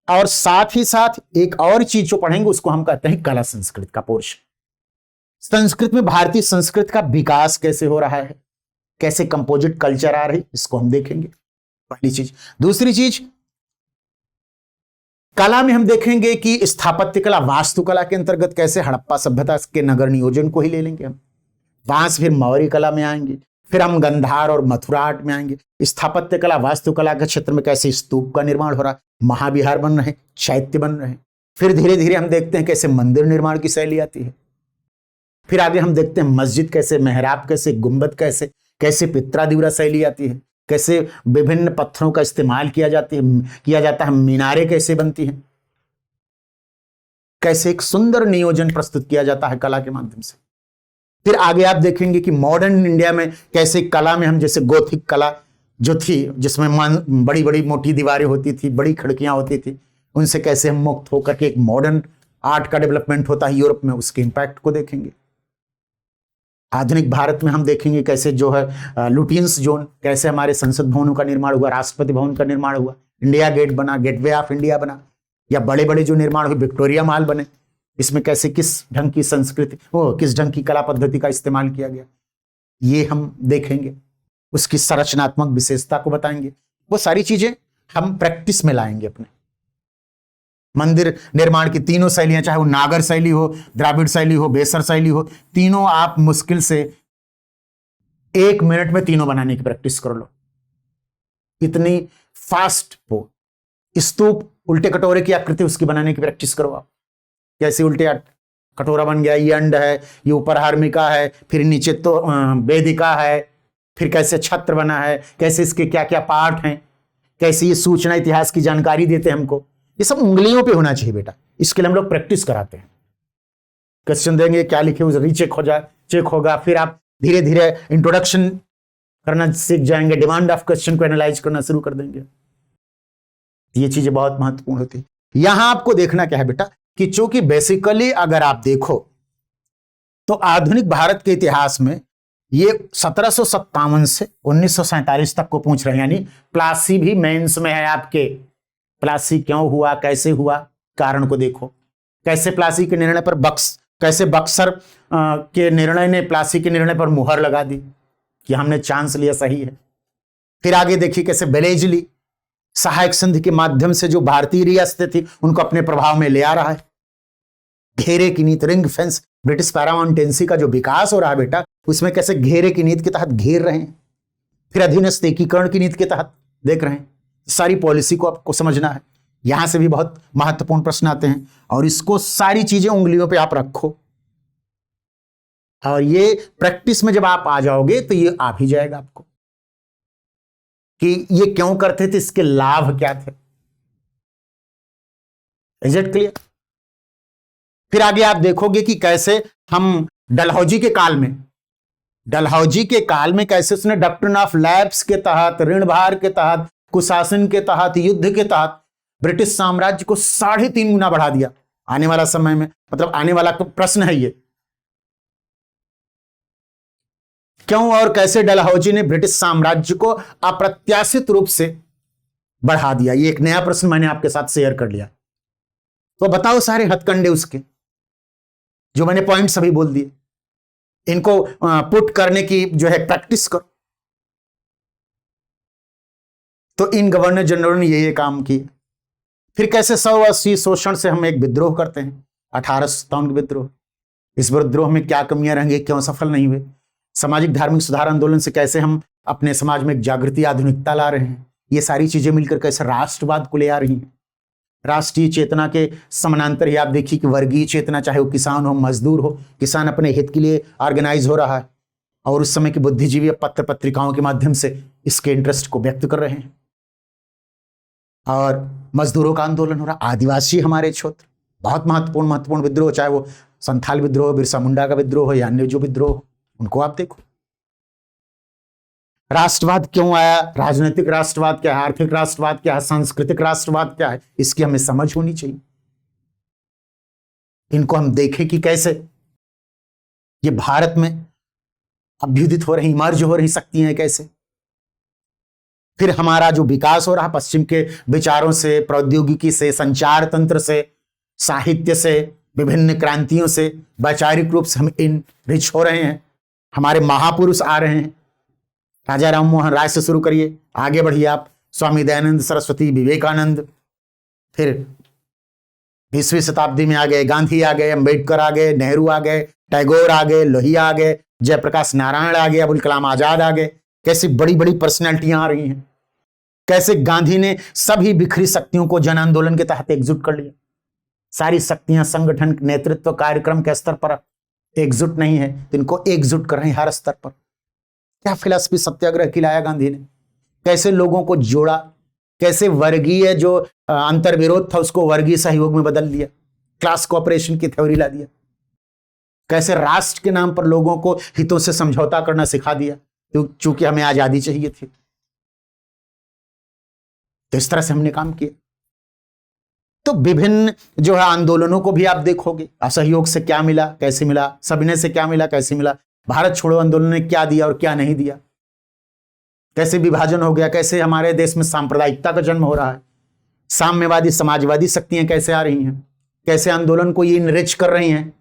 और साथ ही साथ एक और चीज जो पढ़ेंगे उसको हम कहते हैं कला संस्कृत का पोर्शन। संस्कृत में भारतीय संस्कृत का विकास कैसे हो रहा है, कैसे कंपोजिट कल्चर आ रही, इसको हम देखेंगे, पहली चीज। दूसरी चीज, कला में हम देखेंगे कि स्थापत्य कला, वास्तुकला के अंतर्गत कैसे हड़प्पा सभ्यता के नगर नियोजन को ही ले लेंगे हम, वहां से फिर मौर्य कला में आएंगे, फिर हम गंधार और मथुरा आर्ट में आएंगे। स्थापत्य कला, वास्तुकला के क्षेत्र में कैसे स्तूप का निर्माण हो रहा, महाविहार बन रहे, चैत्य बन रहे। फिर धीरे धीरे हम देखते हैं कैसे मंदिर निर्माण की शैली आती है। फिर आगे हम देखते हैं मस्जिद कैसे, मेहराब कैसे, गुंबद कैसे, कैसे पित्रा दिवरा शैली आती है, कैसे विभिन्न पत्थरों का इस्तेमाल किया जाता है, मीनारें कैसे बनती हैं, कैसे एक सुंदर नियोजन प्रस्तुत किया जाता है कला के माध्यम से। फिर आगे आप देखेंगे कि मॉडर्न इंडिया में कैसे कला में हम, जैसे गोथिक कला जो थी, जिसमें बड़ी बड़ी मोटी दीवारें होती थी, बड़ी खिड़कियां होती थी, उनसे कैसे हम मुक्त होकर के एक मॉडर्न आर्ट का डेवलपमेंट होता है यूरोप में, उसके इंपैक्ट को देखेंगे। आधुनिक भारत में हम देखेंगे कैसे जो है लुटियंस जोन, कैसे हमारे संसद भवनों का निर्माण हुआ, राष्ट्रपति भवन का निर्माण हुआ, इंडिया गेट बना, गेटवे ऑफ इंडिया बना, या बड़े बड़े जो निर्माण हुए, विक्टोरिया महल बने, इसमें कैसे किस ढंग की संस्कृति, किस ढंग की कला पद्धति का इस्तेमाल किया गया, ये हम देखेंगे। उसकी संरचनात्मक विशेषता को बताएंगे। वो सारी चीजें हम प्रैक्टिस में लाएंगे अपने। मंदिर निर्माण की तीनों शैलियां, चाहे वो नागर शैली हो, द्राविड़ शैली हो, बेसर शैली हो, तीनों आप मुश्किल से 1 मिनट में तीनों बनाने की प्रैक्टिस कर लो, इतनी फास्ट हो। स्तूप, उल्टे कटोरे की आकृति, उसकी बनाने की प्रैक्टिस करो आप। कैसे उल्टे कटोरा बन गया, ये अंड है, ये ऊपर हार्मिका है, फिर नीचे तो वेदिका है, फिर कैसे छत्र बना है, कैसे इसके क्या क्या पार्ट हैं, कैसे ये सूचना इतिहास की जानकारी देते हैं हमको। ये सब उंगलियों पे होना चाहिए बेटा, इसके लिए हम लोग प्रैक्टिस कराते हैं। क्वेश्चन देंगे, क्या लिखे उसे रीचेक हो जाए, चेक होगा, फिर आप धीरे धीरे इंट्रोडक्शन करना सीख जाएंगे, डिमांड ऑफ क्वेश्चन को एनालाइज करना शुरू कर देंगे। ये चीजें बहुत महत्वपूर्ण होती है। यहां आपको देखना क्या है बेटा कि चूंकि बेसिकली अगर आप देखो तो आधुनिक भारत के इतिहास में ये 1757 से 1947 तक को पूछ रहे हैं, यानी प्लासी भी मेंस में है आपके। प्लासी क्यों हुआ, कैसे हुआ, कारण को देखो। कैसे प्लासी के निर्णय पर कैसे बक्सर के निर्णय ने प्लासी के निर्णय पर मुहर लगा दी कि हमने चांस लिया, सही है। फिर आगे देखिए कैसे बेलेजली सहायक संधि के माध्यम से जो भारतीय रियासतें थी उनको अपने प्रभाव में ले आ रहा है। घेरे की नीति, रिंग फेंस, ब्रिटिश पैरामाउंटेंसी का जो विकास हो रहा है बेटा, उसमें कैसे घेरे की नीति के तहत घेर रहे हैं, फिर अधीनस्थ एकीकरण की नीति के तहत देख रहे हैं। सारी पॉलिसी को आपको समझना है। यहां से भी बहुत महत्वपूर्ण प्रश्न आते हैं और इसको सारी चीजें उंगलियों पे आप रखो और ये प्रैक्टिस में जब आप आ जाओगे तो ये आ भी जाएगा आपको कि ये क्यों करते थे, इसके लाभ क्या थे। Is it clear? फिर आगे आप देखोगे कि कैसे हम डलहौजी के काल में कैसे उसने डॉक्ट्रिन ऑफ लैप्स के तहत, ऋण भार के तहत, कुशासन के तहत, युद्ध के तहत ब्रिटिश साम्राज्य को 3.5 गुना बढ़ा दिया आने वाला समय में। मतलब आने वाला प्रश्न है ये, क्यों और कैसे डलहौजी ने ब्रिटिश साम्राज्य को अप्रत्याशित रूप से बढ़ा दिया। ये एक नया प्रश्न मैंने आपके साथ शेयर कर लिया। तो बताओ सारे हथकंडे उसके जो मैंने पॉइंट्स अभी बोल दिए, इनको पुट करने की जो है प्रैक्टिस करो। तो इन गवर्नर जनरल ने ये काम किए। फिर कैसे 180 शोषण से हम एक विद्रोह करते हैं, 1857 विद्रोह। इस विद्रोह में क्या कमियां रहेंगी, क्यों सफल नहीं हुए। सामाजिक धार्मिक सुधार आंदोलन से कैसे हम अपने समाज में एक जागृति, आधुनिकता ला रहे हैं। ये सारी चीजें मिलकर कैसे राष्ट्रवाद को ले आ रही हैं। राष्ट्रीय चेतना के समानांतर ही आप देखिए कि वर्गीय चेतना, चाहे वो किसान हो, मजदूर हो, किसान अपने हित के लिए ऑर्गेनाइज हो रहा है और उस समय के बुद्धिजीवी पत्र पत्रिकाओं के माध्यम से इसके इंटरेस्ट को व्यक्त कर रहे हैं। और मजदूरों का आंदोलन हो रहा, आदिवासी हमारे क्षेत्र, बहुत महत्वपूर्ण विद्रोह, चाहे वो संथाल विद्रोह, बिरसा मुंडा का विद्रोह हो या अन्य जो विद्रोह हो, उनको आप देखो। राष्ट्रवाद क्यों आया, राजनीतिक राष्ट्रवाद क्या है, आर्थिक राष्ट्रवाद क्या है, सांस्कृतिक राष्ट्रवाद क्या है, इसकी हमें समझ होनी चाहिए। इनको हम देखें कि कैसे ये भारत में अभ्युदित हो रही, इमर्ज हो रही शक्तियां कैसे। फिर हमारा जो विकास हो रहा पश्चिम के विचारों से, प्रौद्योगिकी से, संचार तंत्र से, साहित्य से, विभिन्न क्रांतियों से वैचारिक रूप से हम इनरिच हो रहे हैं। हमारे महापुरुष आ रहे हैं, राजा राम मोहन राय से शुरू करिए, आगे बढ़िए आप, स्वामी दयानंद सरस्वती, विवेकानंद, फिर 20वीं शताब्दी में आ गए गांधी आ गए, अंबेडकर आ गए, नेहरू आ गए, टैगोर आ गए, लोहिया आ गए, जयप्रकाश नारायण आ गए, अबुल कलाम आजाद आ गए। कैसी बड़ी बड़ी पर्सनैलिटियां आ रही हैं। कैसे गांधी ने सभी बिखरी शक्तियों को जन आंदोलन के तहत एकजुट कर लिया। सारी शक्तियां संगठन, नेतृत्व, कार्यक्रम के स्तर पर एकजुट नहीं है तो इनको एकजुट कर रहे हैं हर स्तर पर। क्या फिलॉसफी सत्याग्रह खिलाया गांधी ने, कैसे लोगों को जोड़ा, कैसे वर्गीय जो अंतर्विरोध था उसको वर्गीय सहयोग में बदल दिया, क्लास कोऑपरेशन की थ्योरी ला दिया, कैसे राष्ट्र के नाम पर लोगों को हितों से समझौता करना सिखा दिया चूंकि हमें आजादी चाहिए थी। तो इस तरह से हमने काम किया। तो विभिन्न जो है आंदोलनों को भी आप देखोगे, असहयोग से क्या मिला, कैसे मिला, सविनय से क्या मिला, कैसे मिला, भारत छोड़ो आंदोलन ने क्या दिया और क्या नहीं दिया, कैसे विभाजन हो गया, कैसे हमारे देश में सांप्रदायिकता का जन्म हो रहा है, साम्यवादी समाजवादी शक्तियां कैसे आ रही हैं, कैसे आंदोलन को ये इनरिच कर रही हैं।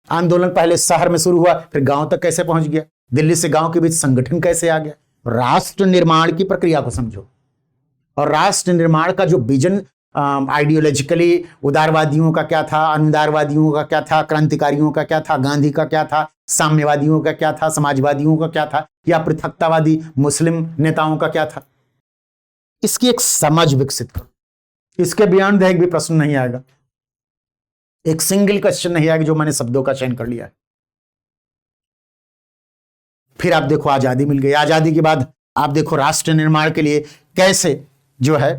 आंदोलन पहले शहर में शुरू हुआ, फिर गांव तक कैसे पहुंच गया, दिल्ली से गांव के बीच संगठन कैसे आ गया। राष्ट्र निर्माण की प्रक्रिया को समझो और राष्ट्र निर्माण का जो विजन आइडियोलॉजिकली उदारवादियों का क्या था, अनुदारवादियों का क्या था, क्रांतिकारियों का क्या था, गांधी का क्या था, साम्यवादियों का क्या था, समाजवादियों का क्या था, या पृथकतावादी मुस्लिम नेताओं का क्या था। इसकी एक समझ विकसित करो। इसके बियॉन्ड एक भी प्रश्न नहीं आएगा, एक सिंगल क्वेश्चन नहीं आएगा जो मैंने शब्दों का चयन कर लिया है। फिर आप देखो आजादी मिल गई, आजादी के बाद आप देखो राष्ट्र निर्माण के लिए कैसे जो है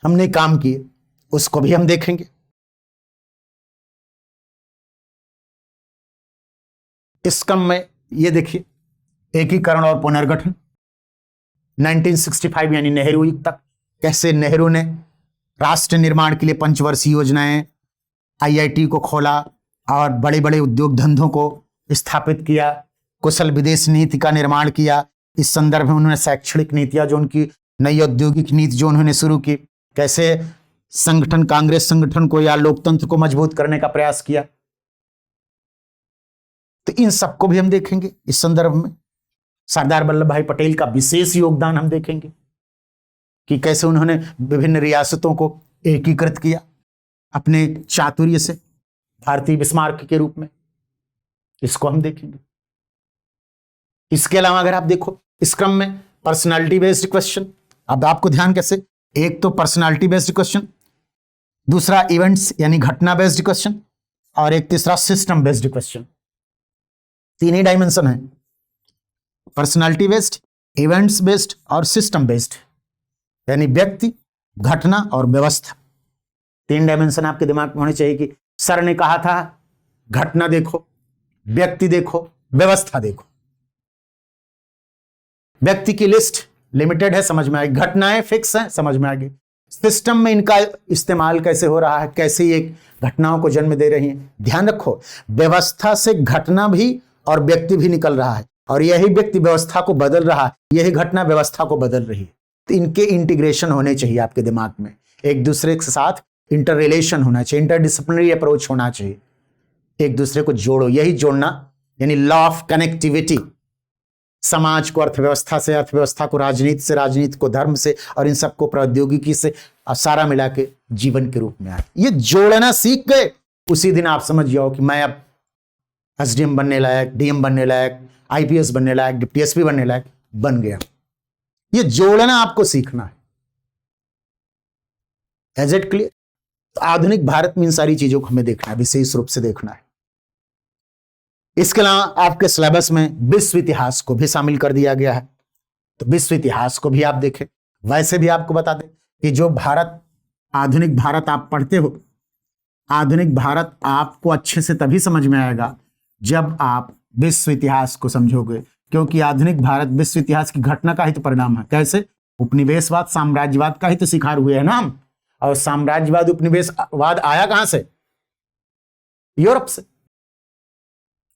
हमने काम किए, उसको भी हम देखेंगे। इस क्रम में ये देखिए, एकीकरण और पुनर्गठन 1965 यानी नेहरू युग तक, कैसे नेहरू ने राष्ट्र निर्माण के लिए पंचवर्षीय योजनाएं, आईआईटी को खोला और बड़े बड़े उद्योग धंधों को स्थापित किया, कुशल विदेश नीति का निर्माण किया। इस संदर्भ में उन्होंने शैक्षणिक नीतियां जो उनकी नई औद्योगिक नीति जो उन्होंने शुरू की, कैसे संगठन, कांग्रेस संगठन को या लोकतंत्र को मजबूत करने का प्रयास किया। तो इन सबको भी हम देखेंगे इस संदर्भ में। सरदार वल्लभ भाई पटेल का विशेष योगदान हम देखेंगे कि कैसे उन्होंने विभिन्न रियासतों को एकीकृत किया अपने चातुर्य से, भारतीय बिस्मार्क के रूप में। इसको हम देखेंगे। इसके अलावा अगर आप देखो इस क्रम में पर्सनालिटी बेस्ड क्वेश्चन, अब आपको ध्यान कैसे, एक तो पर्सनालिटी बेस्ड क्वेश्चन, दूसरा इवेंट्स यानी घटना बेस्ड क्वेश्चन, और एक तीसरा सिस्टम बेस्ड क्वेश्चन। तीन ही डायमेंशन है, पर्सनालिटी बेस्ड, इवेंट्स बेस्ड और सिस्टम बेस्ड, यानी व्यक्ति, घटना और व्यवस्था। तीन डायमेंशन आपके दिमाग में होने चाहिए कि सर ने कहा था घटना देखो, व्यक्ति देखो, व्यवस्था देखो। व्यक्ति की लिस्ट लिमिटेड है, समझ में आएगी, घटनाएं फिक्स हैं, समझ में आएगी। सिस्टम में इनका इस्तेमाल कैसे हो रहा है, कैसे ये घटनाओं को जन्म दे रही हैं। ध्यान रखो, व्यवस्था से घटना भी और व्यक्ति भी निकल रहा है, और यही व्यक्ति व्यवस्था को बदल रहा है, यही घटना व्यवस्था को बदल रही है। तो इनके इंटीग्रेशन होने चाहिए आपके दिमाग में, एक दूसरे के साथ इंटर रिलेशन होना चाहिए, इंटरडिसिप्लिनरी अप्रोच होना चाहिए, एक दूसरे को जोड़ो। यही जोड़ना यानी लॉ ऑफ कनेक्टिविटी, समाज को अर्थव्यवस्था से, अर्थव्यवस्था को राजनीति से, राजनीति को धर्म से, और इन सबको प्रौद्योगिकी से सारा मिला के जीवन के रूप में आए। ये जोड़ना सीख गए, उसी दिन आप समझ जाओ कि मैं अब एसडीएम बनने लायक, डीएम बनने लायक, आईपीएस बनने लायक, डिप्टी एसपी बनने लायक बन गया। ये जोड़ना आपको सीखना है। Is it clear? तो आधुनिक भारत में इन सारी चीजों को हमें देखना है, विशेष रूप से देखना है। इसके अलावा आपके सिलेबस में विश्व इतिहास को भी शामिल कर दिया गया है, तो विश्व इतिहास को भी आप देखें। वैसे भी आपको बता दें कि जो भारत, आधुनिक भारत आप पढ़ते हो, आधुनिक भारत आपको अच्छे से तभी समझ में आएगा जब आप विश्व इतिहास को समझोगे, क्योंकि आधुनिक भारत विश्व इतिहास की घटना का ही तो परिणाम है। कैसे? उपनिवेशवाद, साम्राज्यवाद का ही तो शिकार हुए हैं ना हम। और साम्राज्यवाद, उपनिवेशवाद आया कहां से? यूरोप से।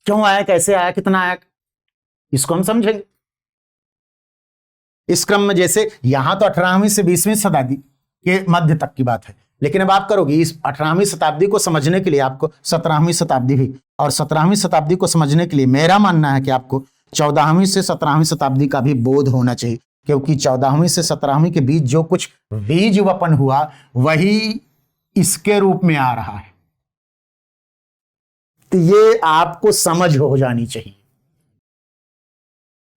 क्यों आया, कैसे आया, कितना आया, इसको हम समझेंगे। इस क्रम में जैसे यहां तो 18वीं से 20वीं शताब्दी के मध्य तक की बात है, लेकिन अब आप करोगे इस 18वीं शताब्दी को समझने के लिए आपको 17वीं शताब्दी भी, और 17वीं शताब्दी को समझने के लिए मेरा मानना है कि आपको 14वीं से 17वीं शताब्दी का भी बोध होना चाहिए, क्योंकि 14वीं से 17वीं के बीच जो कुछ बीज वपन हुआ वही इसके रूप में आ रहा है। तो ये आपको समझ हो जानी चाहिए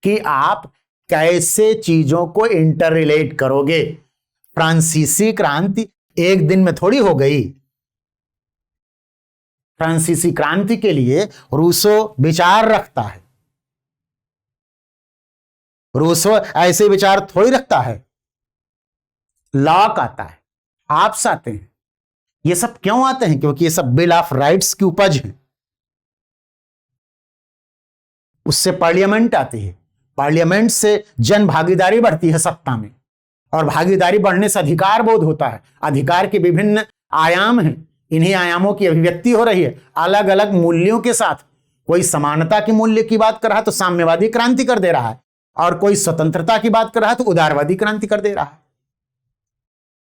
कि आप कैसे चीजों को इंटर रिलेट करोगे। फ्रांसीसी क्रांति एक दिन में थोड़ी हो गई। फ्रांसीसी क्रांति के लिए रूसो विचार रखता है, रूसो ऐसे विचार थोड़ी रखता है। लॉक आता है, आपस आते हैं। ये सब क्यों आते हैं? क्योंकि ये सब बिल ऑफ राइट्स की उपज है। उससे पार्लियामेंट आती है, पार्लियामेंट से जन भागीदारी बढ़ती है सत्ता में, और भागीदारी बढ़ने से अधिकार बोध होता है। अधिकार के विभिन्न आयाम हैं, इन्हीं आयामों की अभिव्यक्ति हो रही है अलग अलग मूल्यों के साथ। कोई समानता के मूल्य की बात कर रहा है तो साम्यवादी क्रांति कर दे रहा है, और कोई स्वतंत्रता की बात कर रहा है तो उदारवादी क्रांति कर दे रहा है।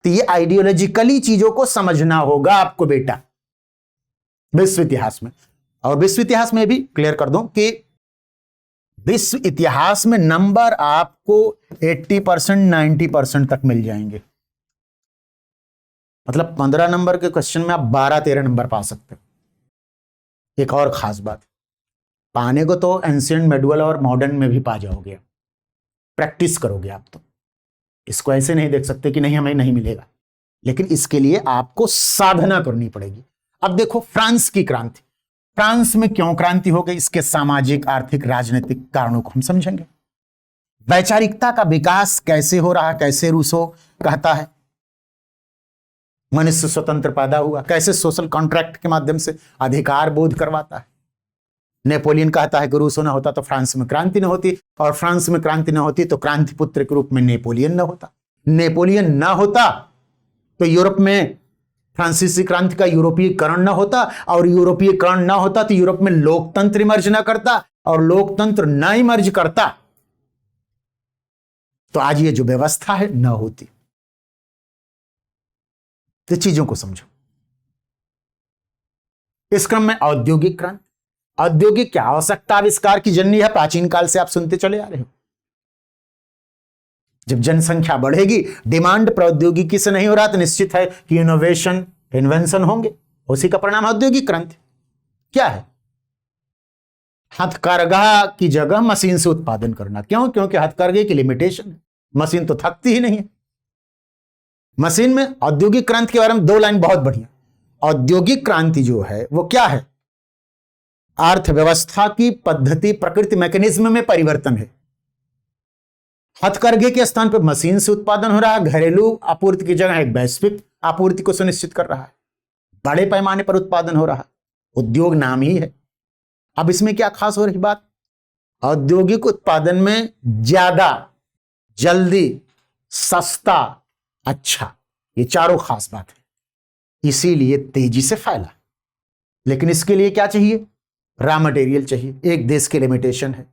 तो ये आइडियोलॉजिकली चीजों को समझना होगा आपको बेटा विश्व इतिहास में। और विश्व इतिहास में भी क्लियर कर दूं कि विश्व इतिहास में नंबर आपको 80% 90% तक मिल जाएंगे। मतलब 15 नंबर के क्वेश्चन में आप 12-13 नंबर पा सकते हो। एक और खास बात, पाने को तो एंशिएंट, मेडुअल और मॉडर्न में भी पा जाओगे, प्रैक्टिस करोगे आप तो। इसको ऐसे नहीं देख सकते कि नहीं हमें नहीं मिलेगा, लेकिन इसके लिए आपको साधना करनी पड़ेगी। अब देखो फ्रांस की क्रांति, फ्रांस में क्यों क्रांति हो गई, इसके सामाजिक, आर्थिक, राजनीतिक कारणों को हम समझेंगे। वैचारिकता का विकास कैसे हो रहा, कैसे रूसो कहता है मनुष्य स्वतंत्र पैदा हुआ, कैसे सोशल कॉन्ट्रैक्ट के माध्यम से अधिकार बोध करवाता है। नेपोलियन कहता है कि रूसो ना होता तो फ्रांस में क्रांति न होती, और फ्रांस में क्रांति न होती तो क्रांति पुत्र के रूप में नेपोलियन न होता। नेपोलियन ना होता तो यूरोप में फ्रांसीसी क्रांति का यूरोपीयकरण न होता, और यूरोपीयकरण न होता तो यूरोप में लोकतंत्र इमर्ज न करता, और लोकतंत्र न इमर्ज करता तो आज ये जो व्यवस्था है न होती। तो चीजों को समझो। इस क्रम में औद्योगिक क्रांति, औद्योगिक क्या आवश्यकता आविष्कार की जननी है, प्राचीन काल से आप सुनते चले आ रहे हो। जब जनसंख्या बढ़ेगी, डिमांड प्रौद्योगिकी से नहीं हो रहा, तो निश्चित है कि इनोवेशन, इन्वेंशन होंगे, उसी का परिणाम औद्योगिक क्रांति। क्या है? हथकरघा की जगह मशीन से उत्पादन करना। क्यों? क्योंकि हथकरघे की लिमिटेशन है, मशीन तो थकती ही नहीं है। मशीन में औद्योगिक क्रांति के बारे में 2 लाइन बहुत बढ़िया। औद्योगिक क्रांति जो है वो क्या है? अर्थव्यवस्था की पद्धति, प्रकृति, मैकेनिज्म में परिवर्तन है। हथकरघे के स्थान पर मशीन से उत्पादन हो रहा है, घरेलू आपूर्ति की जगह एक वैश्विक आपूर्ति को सुनिश्चित कर रहा है, बड़े पैमाने पर उत्पादन हो रहा है, उद्योग नाम ही है। अब इसमें क्या खास हो रही बात? औद्योगिक उत्पादन में ज्यादा, जल्दी, सस्ता, अच्छा, ये चारों खास बात है, इसीलिए तेजी से फैला। लेकिन इसके लिए क्या चाहिए? रॉ मटेरियल चाहिए, एक देश की लिमिटेशन है।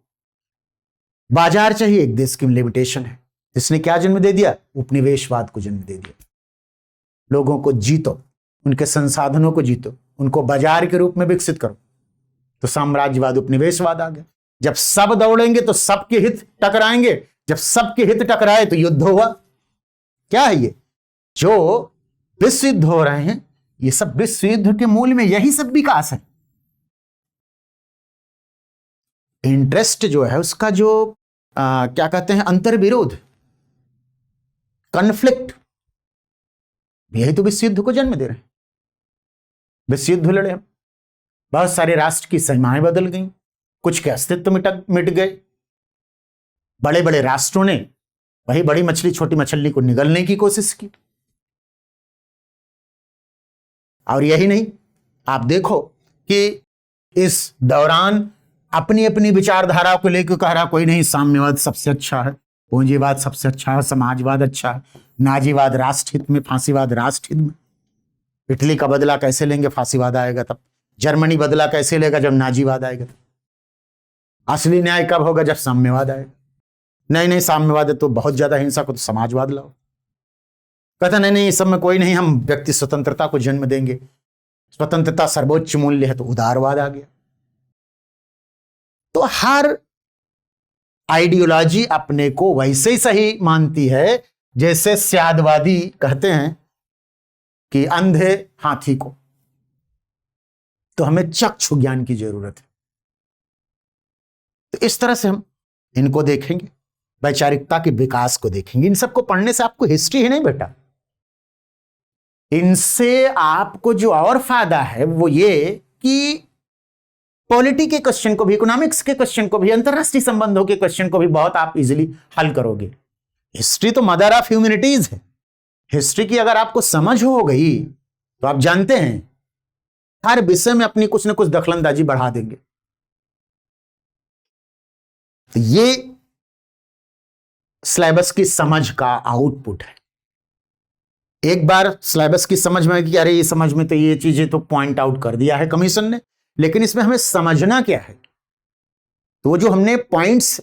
बाजार चाहिए, एक देश की लिमिटेशन है। इसने क्या जन्म दे दिया? उपनिवेशवाद को जन्म दे दिया। लोगों को जीतो, उनके संसाधनों को जीतो, उनको बाजार के रूप में विकसित करो, तो साम्राज्यवाद, उपनिवेशवाद आ गया। जब सब दौड़ेंगे तो सबके हित टकराएंगे, जब सबके हित टकराए तो युद्ध हुआ। क्या है ये जो विश्व युद्ध हो रहे हैं? ये सब विश्व युद्ध के मूल में यही सब विकास है। इंटरेस्ट जो है उसका जो क्या कहते हैं, अंतर्विरोध, कन्फ्लिक्ट, यही तो विश्व युद्ध को जन्म दे रहे हैं। विश्व युद्ध लड़े हम, बहुत सारे राष्ट्र की सीमाएं बदल गई, कुछ के अस्तित्व मिट गए। बड़े बड़े राष्ट्रों ने वही बड़ी मछली छोटी मछली को निगलने की कोशिश की। और यही नहीं, आप देखो कि इस दौरान अपनी अपनी विचारधारा को लेकर कह रहा कोई नहीं, साम्यवाद सबसे अच्छा है, पूंजीवाद सबसे अच्छा है, समाजवाद अच्छा है, नाजीवाद राष्ट्रहित में, फांसीवाद राष्ट्रहित में। इटली का बदला कैसे लेंगे? फांसीवाद आएगा तब। जर्मनी बदला कैसे लेगा? जब नाजीवाद आएगा तब। असली न्याय कब होगा? जब साम्यवाद आएगा। नहीं, साम्यवाद है तो बहुत ज्यादा हिंसा को, तो समाजवाद लाओ। कहता नहीं, इस सब में कोई नहीं, हम व्यक्ति स्वतंत्रता को जन्म देंगे, स्वतंत्रता सर्वोच्च मूल्य है, तो उदारवाद आ गया। तो हर आइडियोलॉजी अपने को वैसे ही सही मानती है जैसे स्यादवादी कहते हैं कि अंधे हाथी को। तो हमें चक्षु ज्ञान की जरूरत है। तो इस तरह से हम इनको देखेंगे, वैचारिकता के विकास को देखेंगे। इन सबको पढ़ने से आपको हिस्ट्री ही नहीं बेटा, इनसे आपको जो और फायदा है वो ये कि पॉलिटी के क्वेश्चन को भी, इकोनॉमिक्स के क्वेश्चन को भी, अंतरराष्ट्रीय संबंधों के क्वेश्चन को भी बहुत आप इजीली हल करोगे। हिस्ट्री तो मदर ऑफ ह्यूमैनिटीज है। हिस्ट्री की अगर आपको समझ हो गई तो आप जानते हैं हर विषय में अपनी कुछ न कुछ दखलंदाजी बढ़ा देंगे। तो ये सिलेबस की समझ का आउटपुट है। एक बार सिलेबस की समझ में कि अरे ये समझ में तो ये चीजें तो पॉइंट आउट कर दिया है कमीशन ने, लेकिन इसमें हमें समझना क्या है? तो वो जो हमने पॉइंट्स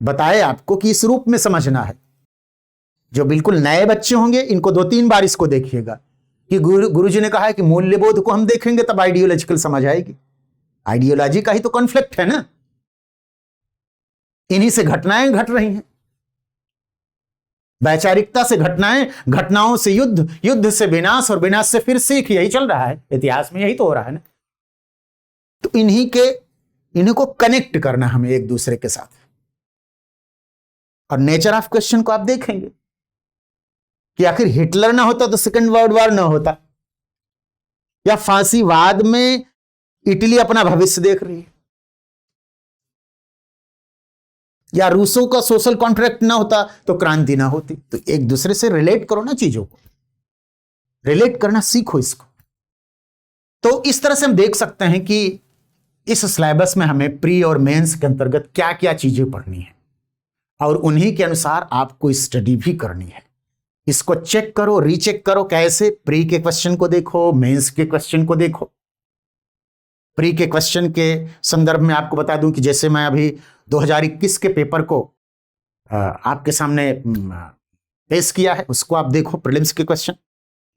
बताए आपको कि इस रूप में समझना है। जो बिल्कुल नए बच्चे होंगे इनको 2-3 बार इसको देखिएगा कि गुरुजी ने कहा है कि मूल्यबोध को हम देखेंगे तब आइडियोलॉजिकल समझ आएगी। आइडियोलॉजी का ही तो कॉन्फ्लिक्ट है ना, इन्हीं से घटनाएं घट रही हैं। वैचारिकता से घटनाएं, घटनाओं से युद्ध, युद्ध से विनाश, और विनाश से फिर सीख, यही चल रहा है इतिहास में, यही तो हो रहा है ना। तो इन्हीं को कनेक्ट करना हमें एक दूसरे के साथ। और नेचर ऑफ क्वेश्चन को आप देखेंगे कि आखिर हिटलर ना होता तो सेकेंड वर्ल्ड वॉर ना होता, या फांसीवाद में इटली अपना भविष्य देख रही है, या रूसों का सोशल कॉन्ट्रैक्ट ना होता तो क्रांति ना होती। तो एक दूसरे से रिलेट करो ना, चीजों को रिलेट करना सीखो इसको। तो इस तरह से हम देख सकते हैं कि इस सिलेबस में हमें प्री और मेंस के अंतर्गत क्या क्या चीजें पढ़नी है और उन्हीं के अनुसार आपको स्टडी भी करनी है। इसको चेक करो, रीचेक करो। कैसे? प्री के क्वेश्चन को देखो, मेंस के क्वेश्चन को देखो। प्री के क्वेश्चन के संदर्भ में आपको बता दूं कि जैसे मैं अभी 2021 के पेपर को आपके सामने पेश किया है, उसको आप देखो, प्रीलिम्स के क्वेश्चन।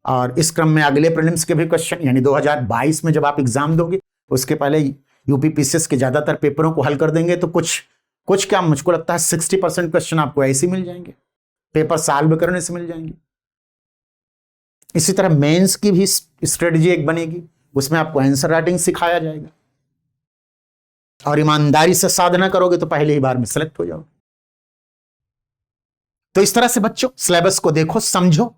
और इस क्रम में अगले प्रीलिम्स के भी क्वेश्चन, यानी 2022 में जब आप एग्जाम दोगे उसके पहले यूपी पीसीएस के ज्यादातर पेपरों को हल कर देंगे, तो कुछ क्या, मुझको लगता है 60% क्वेश्चन आपको ऐसे मिल जाएंगे, पेपर सॉल्व करने से मिल जाएंगे। इसी तरह मेंस की भी स्ट्रेटजी एक बनेगी, उसमें आपको आंसर राइटिंग सिखाया जाएगा और ईमानदारी से साधना करोगे तो पहले ही बार में सेलेक्ट हो जाओगे। तो इस तरह से बच्चों सिलेबस को देखो, समझो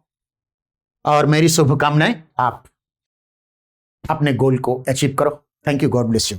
और मेरी शुभकामनाएं, आप अपने गोल को अचीव करो। Thank you, God bless you.